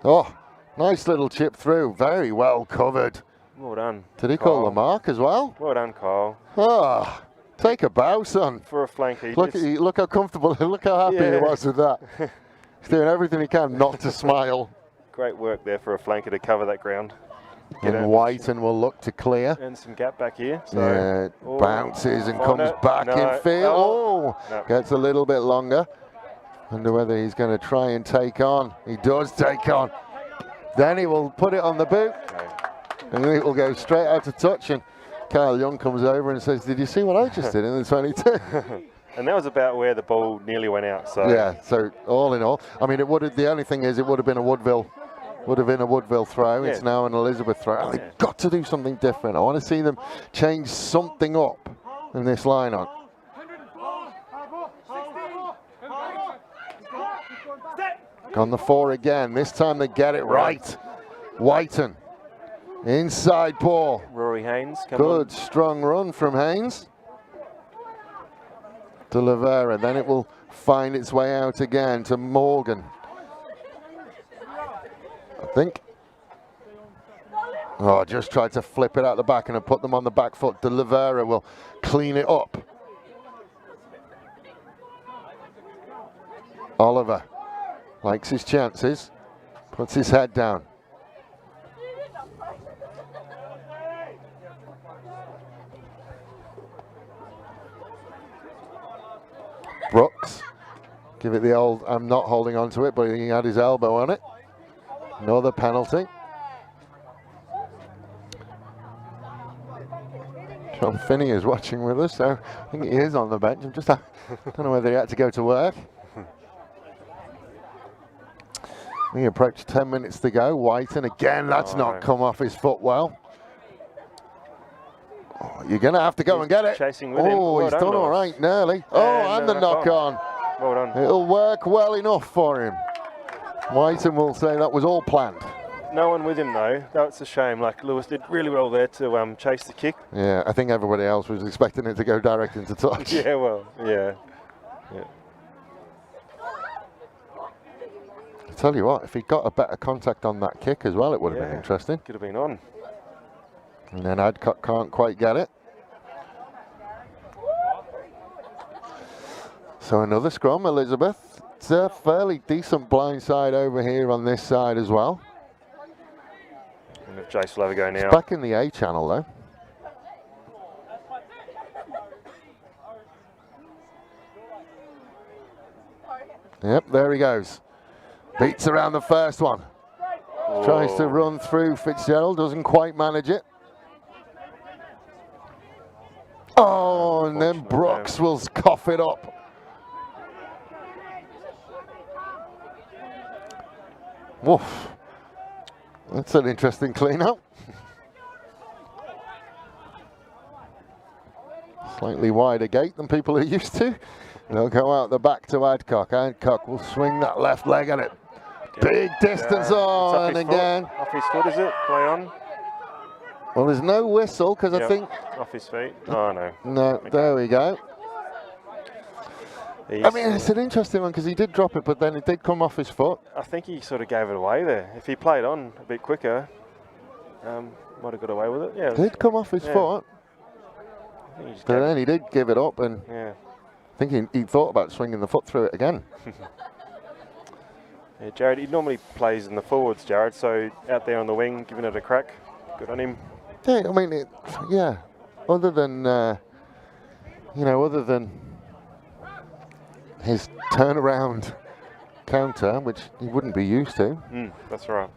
Oh, nice little chip through. Very well covered. Well done. Did he Kyle. call the mark as well? Well done, Kyle. Ah, take a bow, son. For a flanker. Look how comfortable, look how happy he was with that. He's doing everything he can not to smile. Great work there for a flanker to cover that ground. And Whiten will look to clear. And some gap back here. So yeah, bounces and comes back in field. Oh, gets a little bit longer. Wonder whether he's going to try and take on. He does take on. Then he will put it on the boot. And it will go straight out to touch. And Kyle Young comes over and says, "Did you see what I just did in the 22?" And that was about where the ball nearly went out. So yeah, so all in all, I mean, it would have, the only thing is it would have been a Woodville. Would have been a Woodville throw. Yeah. It's now an Elizabeth throw. Oh, they've got to do something different. I want to see them change something up in this lineup. On the 4 again. This time they get it right. Whiten. Inside ball. Rory Haynes. Good, strong run from Haynes. To Lavera. Then it will find its way out again to Morgan. I think. Oh, just tried to flip it out the back and put them on the back foot. De Oliveira will clean it up. Oliver likes his chances, puts his head down. Brooks, give it the old, I'm not holding on to it, but he had his elbow on it. Another penalty. John Finney is watching with us, so I think he is on the bench. I don't know whether he had to go to work. We approach 10 minutes to go. Whiten again, that's not come off his foot well. Oh, you're going to have to go and get it. Chasing with him. Oh, he's done all right, nearly. Oh, and the knock on. Well done. It'll work well enough for him. Whiten will say that was all planned. No one with him though. That's a shame. Like Lewis did really well there to chase the kick. Yeah, I think everybody else was expecting it to go direct into touch. Yeah, well, yeah. I tell you what, if he got a better contact on that kick as well, it would have been interesting. Could have been on. And then Adcock can't quite get it. So another scrum, Elizabeth. It's a fairly decent blind side over here on this side as well. And if Jace will have a go now. It's back in the A channel though. Yep, there he goes. Beats around the first one. Whoa. Tries to run through Fitzgerald, doesn't quite manage it. Oh, and then Brooks will cough it up. Woof. That's an interesting clean-up. Slightly wider gate than people are used to. They'll go out the back to Adcock. Adcock will swing that left leg at it. Big distance on, and again. Off his foot, is it? Play on. Well, there's no whistle because I think. Off his feet. Oh, no. No, Okay. there we go. I mean, it's an interesting one because he did drop it, but then it did come off his foot. I think he sort of gave it away there. If he played on a bit quicker, might have got away with it. Yeah. It did come off his foot. But then he did give it up, and yeah. I think he thought about swinging the foot through it again. Yeah, Jared, he normally plays in the forwards, Jared, so out there on the wing, giving it a crack. Good on him. Yeah, I mean, yeah. Other than, other than his turnaround counter, which he wouldn't be used to. That's right.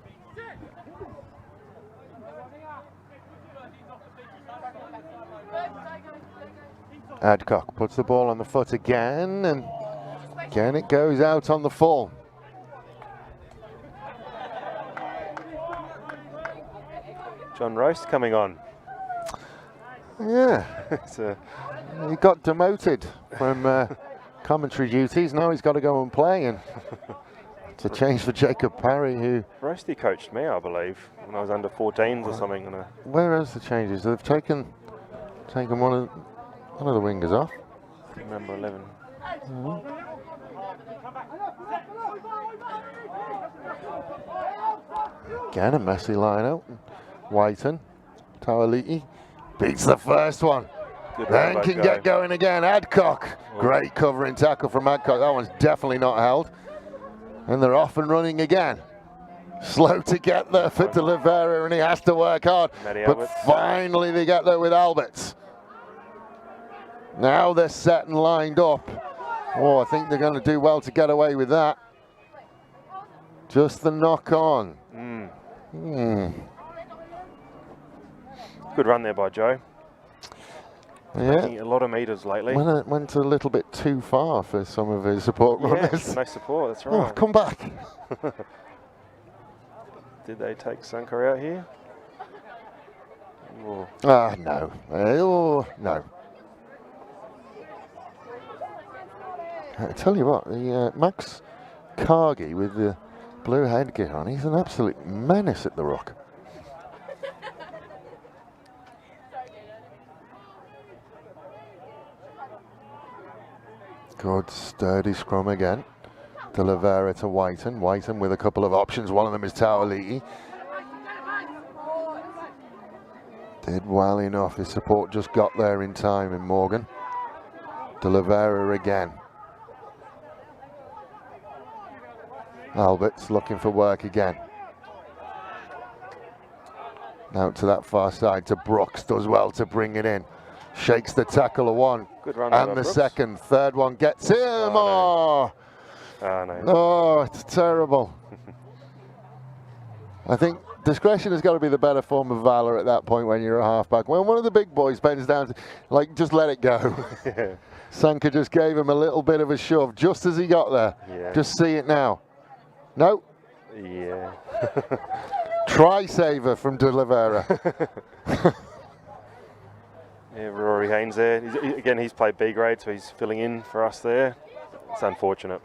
Adcock puts the ball on the foot again, and again it goes out on the full. John Roast coming on. Yeah, he got demoted from commentary duties. Now he's got to go and play, and it's a change for Jacob Parry, who... Roasty coached me, I believe, when I was under 14s or something. And where is the changes? They've taken one of the wingers off. Number 11. Again, a messy line out. Whiten, Tawaliti beats the first one. Then can get going again. Adcock, great covering tackle from Adcock. That one's definitely not held. And they're off and running again. Slow to get there for De Oliveira, and he has to work hard. But finally they get there with Alberts. Now they're set and lined up. Oh, I think they're going to do well to get away with that. Just the knock on. Good run there by Joe. Yeah. Making a lot of meters lately. Went a little bit too far for some of his support runners. No support, that's right. Oh, come back. Did they take Sankar out here? Oh. No. Oh, no. I tell you what, the Max Cargi with the blue headgear on, he's an absolute menace at the ruck. Good sturdy scrum again. De Oliveira to Whiten. Whiten with a couple of options. One of them is Tawaliti. Did well enough. His support just got there in time in Morgan. De Oliveira again. Albert's looking for work again. Out to that far side to Brooks. Does well to bring it in. Shakes the tackle of one. Good run. And the Brooks. Second. Third one gets him. Oh, no. Oh, it's terrible. I think discretion has got to be the better form of valor at that point when you're a halfback. When one of the big boys bends down, just let it go. Yeah. Sanka just gave him a little bit of a shove just as he got there. Yeah. Just see it now. No. Yeah. Try saver from De Oliveira. Yeah, Rory Haynes there. He's played B grade, so he's filling in for us there. It's unfortunate.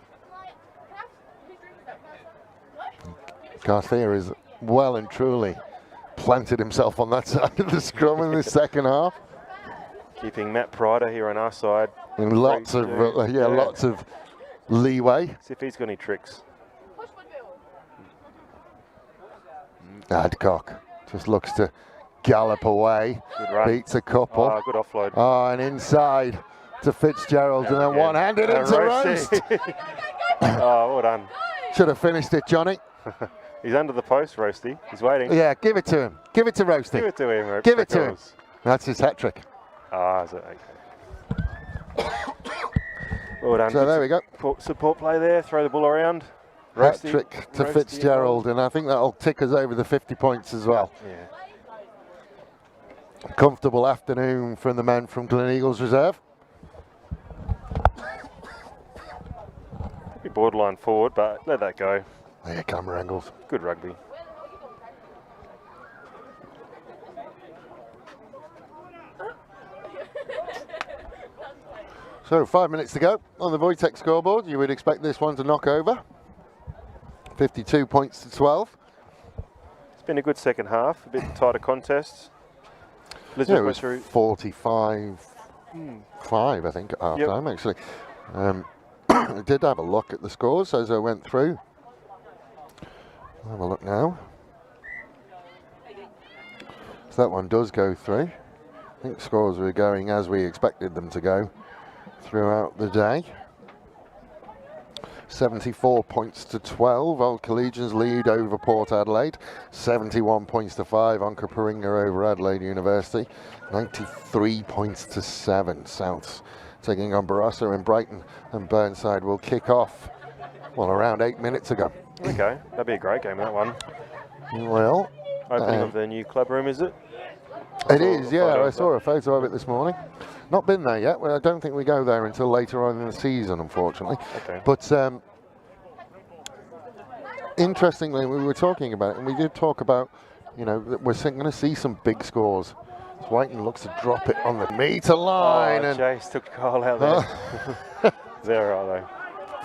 Garcia is well and truly planted himself on that side of the scrum in the second half. Keeping Matt Pryder here on our side. And lots of leeway. See if he's got any tricks. Adcock just looks to gallop away. Good run. Beats a couple. Oh, good offload. Oh, and inside to Fitzgerald, and then one-handed into Roast. Oh, well done. Should have finished it, Johnny. He's under the post, Roasty. He's waiting. Yeah, give it to him. Give it to Roasty. Give it to him. Give it to him. That's his hat trick. Ah, is it? Okay. Well done. So there we go. Support play there. Throw the ball around. Hat trick to Fitzgerald, and I think that'll tick us over the 50 points as well. Yeah. Comfortable afternoon from the men from Gleneagles Reserve. Be borderline forward, but let that go. There, camera angles. Good rugby. So 5 minutes to go on the Wojtek scoreboard. You would expect this one to knock over. 52 points to 12. It's been a good second half, a bit tighter contests. Yeah, it was 45-5, I think, at half time, actually. I did have a look at the scores as I went through. I'll have a look now. So that one does go through. I think scores were going as we expected them to go throughout the day. 74 points to 12. Old Collegians lead over Port Adelaide. 71 points to 5. Onkaparinga over Adelaide University. 93 points to 7. Souths taking on Barossa in Brighton, and Burnside will kick off, well, around 8 minutes ago. Okay, that'd be a great game, that one. Well, opening of the new club room, is it? It is, yeah. I saw a photo of it this morning. Not been there yet. Well, I don't think we go there until later on in the season, unfortunately. Okay. But interestingly, we were talking about it, and we did talk about, you know, that we're going to see some big scores. Whiten looks to drop it on the metre line. Oh, and Jace took Kyle out there. There are they.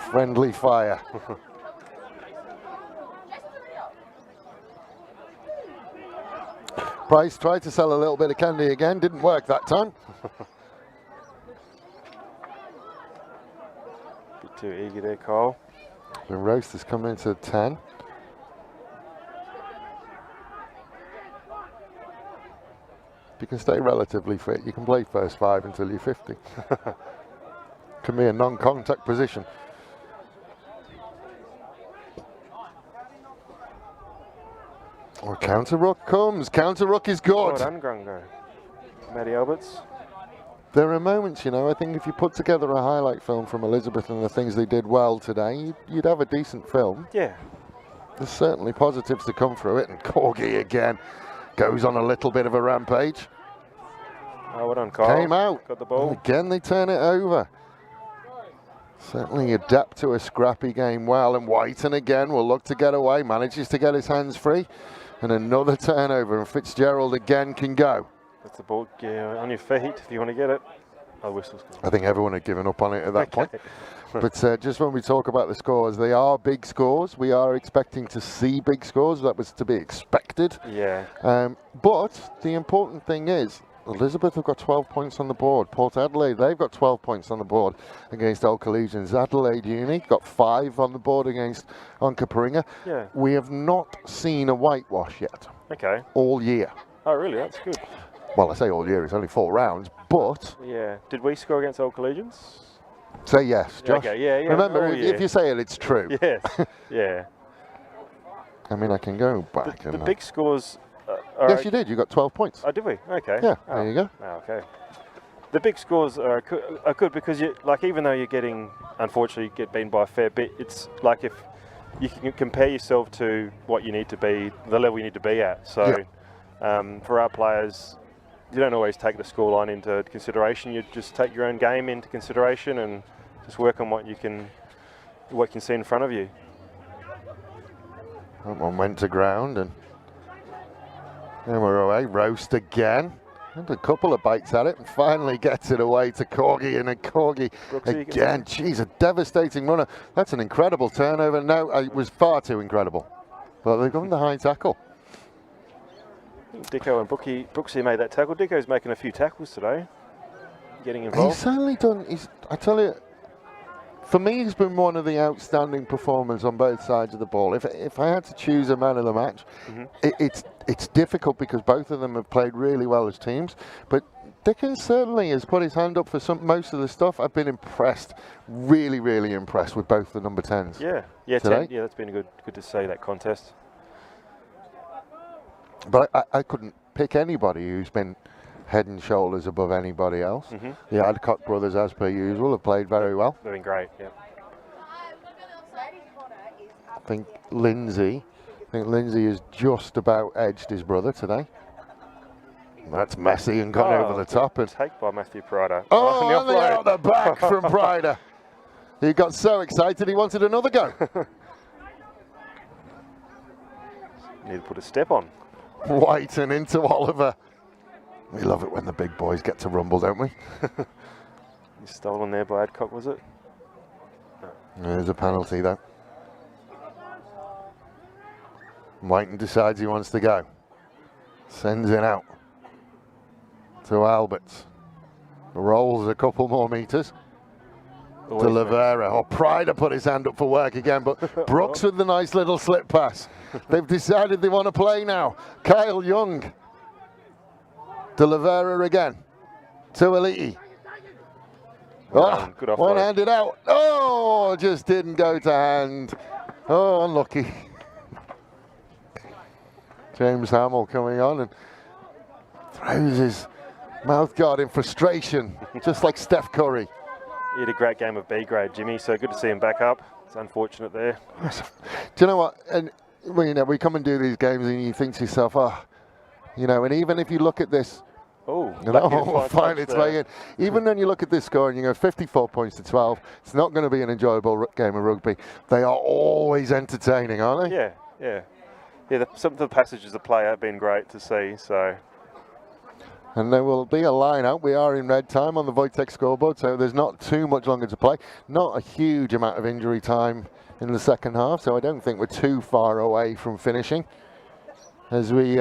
Friendly fire. Price tried to sell a little bit of candy again, didn't work that time. Bit too eager there, Kyle. The roast has come into 10. You can stay relatively fit. You can play first 5 until you're 50. Can be a non-contact position. Oh, counter ruck comes. Counter ruck is good. Well done, Grungo. Matty Alberts. There are moments, you know, I think if you put together a highlight film from Elizabeth and the things they did well today, you'd have a decent film. Yeah. There's certainly positives to come through it, and Corgi again goes on a little bit of a rampage. Oh, well done, Kyle. Came out. Got the ball. And again, they turn it over. Certainly adapt to a scrappy game well, and Whiten again will look to get away, manages to get his hands free, and another turnover, and Fitzgerald again can go. That's the ball. Yeah, on your feet if you want to get it. Oh, whistle's good. I think everyone had given up on it at that point. But just when we talk about the scores, they are big scores. We are expecting to see big scores. That was to be expected. Yeah. But the important thing is, Elizabeth have got 12 points on the board. Port Adelaide, they've got 12 points on the board against Old Collegians. Adelaide Uni got 5 on the board against Onkaparinga. Yeah. We have not seen a whitewash yet. Okay. All year. Oh, really? That's good. Well, I say all year, it's only 4 rounds, but... Yeah. Did we score against Old Collegians? Say yes, Josh. Okay, yeah. Remember, if you say it, it's true. Yes. Yeah. I mean, I can go back. The big scores... yes, you did. You got 12 points. Oh, did we? Okay. Yeah, there you go. Oh, okay. The big scores are good because you even though you're getting, unfortunately, you get beaten by a fair bit. It's like if you can compare yourself to what you need to be, the level you need to be at. So, for our players, you don't always take the scoreline into consideration. You just take your own game into consideration and just work on what you can see in front of you. That one went to ground and we're away. Roast again. And a couple of bites at it and finally gets it away to Corgi, and a Corgi again. Geez, a devastating runner. That's an incredible turnover. No, it was far too incredible. But they've gone the high tackle. Dicko and Brooksy made that tackle. Dicko's making a few tackles today, getting involved. He's certainly done. I tell you, for me, he's been one of the outstanding performers on both sides of the ball. If I had to choose a man of the match, it's difficult because both of them have played really well as teams. But Dickens certainly has put his hand up for most of the stuff. I've been impressed, really, really impressed with both the number 10s. Yeah, today. 10, yeah, that's been good to see that contest. But I couldn't pick anybody who's been head and shoulders above anybody else. The Adcock brothers, as per usual, have played very well. They're doing great, yeah. I think Lindsay has just about edged his brother today. That's messy and gone over the top. And take by Matthew Pryder. Oh, and out the back from Pryder. He got so excited he wanted another go. Need to put a step on. Whiten into Oliver. We love it when the big boys get to rumble, don't we? He's stolen there by Adcock, was it? No. There's a penalty, though. Whiten decides he wants to go. Sends it out to Alberts. Rolls a couple more meters. To Lavera. Oh, Pryder put his hand up for work again, but Brooks with the nice little slip pass. They've decided they want to play now. Kyle Young. To Lavera again. To Aliti. Oh, one-handed out. Oh, just didn't go to hand. Oh, unlucky. James Hamill coming on and throws his mouth guard in frustration, just like Steph Curry. He had a great game of B grade, Jimmy, so good to see him back up. It's unfortunate there. Do you know what? And we come and do these games and you think to yourself, and even if you look at this, find its way in. Even when you look at this score and you go 54 points to 12, it's not going to be an enjoyable game of rugby. They are always entertaining, aren't they? Yeah. Some of the passages of play have been great to see. So. And there will be a line out. We are in red time on the Wojtek scoreboard, so there's not too much longer to play. Not a huge amount of injury time in the second half, so I don't think we're too far away from finishing as we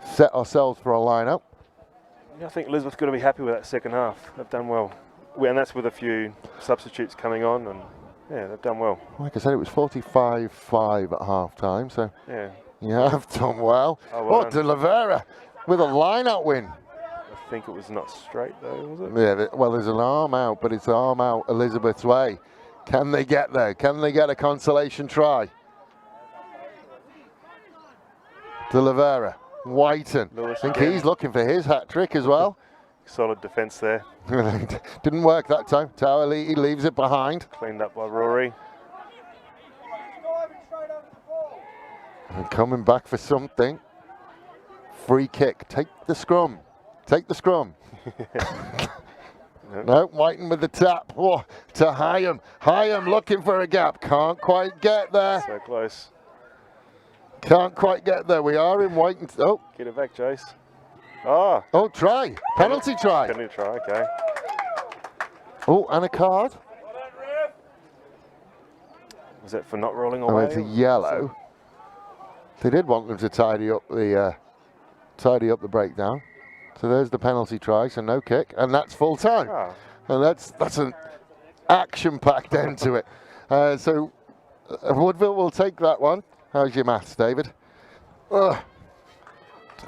set ourselves for a line out. Yeah, I think Elizabeth's going to be happy with that second half. They've done well. And that's with a few substitutes coming on, and yeah, they've done well. Like I said, it was 45-5 at half time, so yeah, you have done well. De Lavera with a line-out win. I think it was not straight though, was it? Yeah, well, there's an arm out, but it's arm out Elizabeth's way. Can they get there? Can they get a consolation try? De Lavera, Whiten. I think he's looking for his hat-trick as well. Solid defence there. Didn't work that time. Taualiti leaves it behind. Cleaned up by Rory. And coming back for something. Free kick. Take the scrum. Take the scrum. No, Whiten with the tap. Oh, to Hyam. Hyam looking for a gap. Can't quite get there. So close. Can't quite get there. We are in Whiten. Oh. Get it back, Jace. Oh, try. Penalty try. Penalty try, okay. Oh, and a card. Was that for not rolling away? Oh, it's a yellow. They did want them to tidy up the breakdown. So there's the penalty try, so no kick, and that's full time. And that's an action-packed end to it. So Woodville will take that one. How's your maths, David?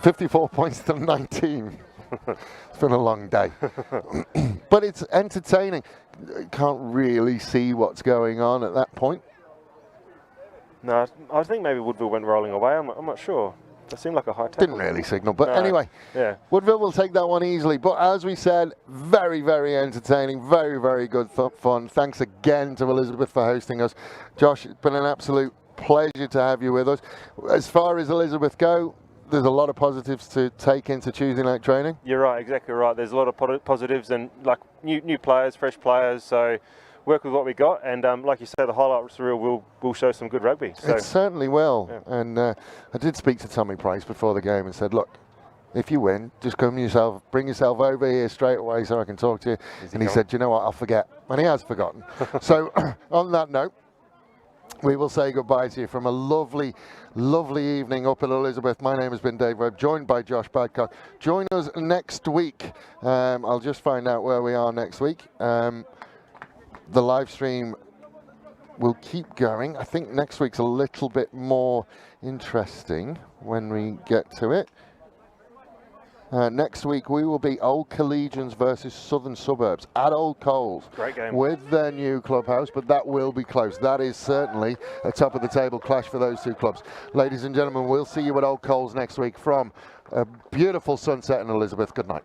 54 points to 19. It's been a long day. But it's entertaining. Can't really see what's going on at that point. No, I think maybe Woodville went rolling away. I'm not sure. It seemed like a high tackle. Didn't really signal, but anyway, Woodville will take that one easily. But as we said, very, very entertaining, very, very good fun. Thanks again to Elizabeth for hosting us. Josh, it's been an absolute pleasure to have you with us. As far as Elizabeth go, there's a lot of positives to take into Tuesday night training. You're right, exactly right. There's a lot of positives and like new players, fresh players. So work with what we got, and like you say, the highlight reel will show some good rugby. So. It certainly will. Yeah. And I did speak to Tommy Price before the game and said, look, if you win, just bring yourself over here straight away so I can talk to you. And he said, you know what, I'll forget. And he has forgotten. So on that note, we will say goodbye to you from a lovely, lovely evening up at Elizabeth. My name has been Dave Webb, joined by Josh Badcock. Join us next week. I'll just find out where we are next week. The live stream will keep going. I think next week's a little bit more interesting when we get to it. Next week we will be Old Collegians versus Southern Suburbs at Old Coles. Great game. With their new clubhouse, but that will be close. That is certainly a top of the table clash for those two clubs. Ladies and gentlemen, we'll see you at Old Coles next week from a beautiful sunset in Elizabeth. Good night.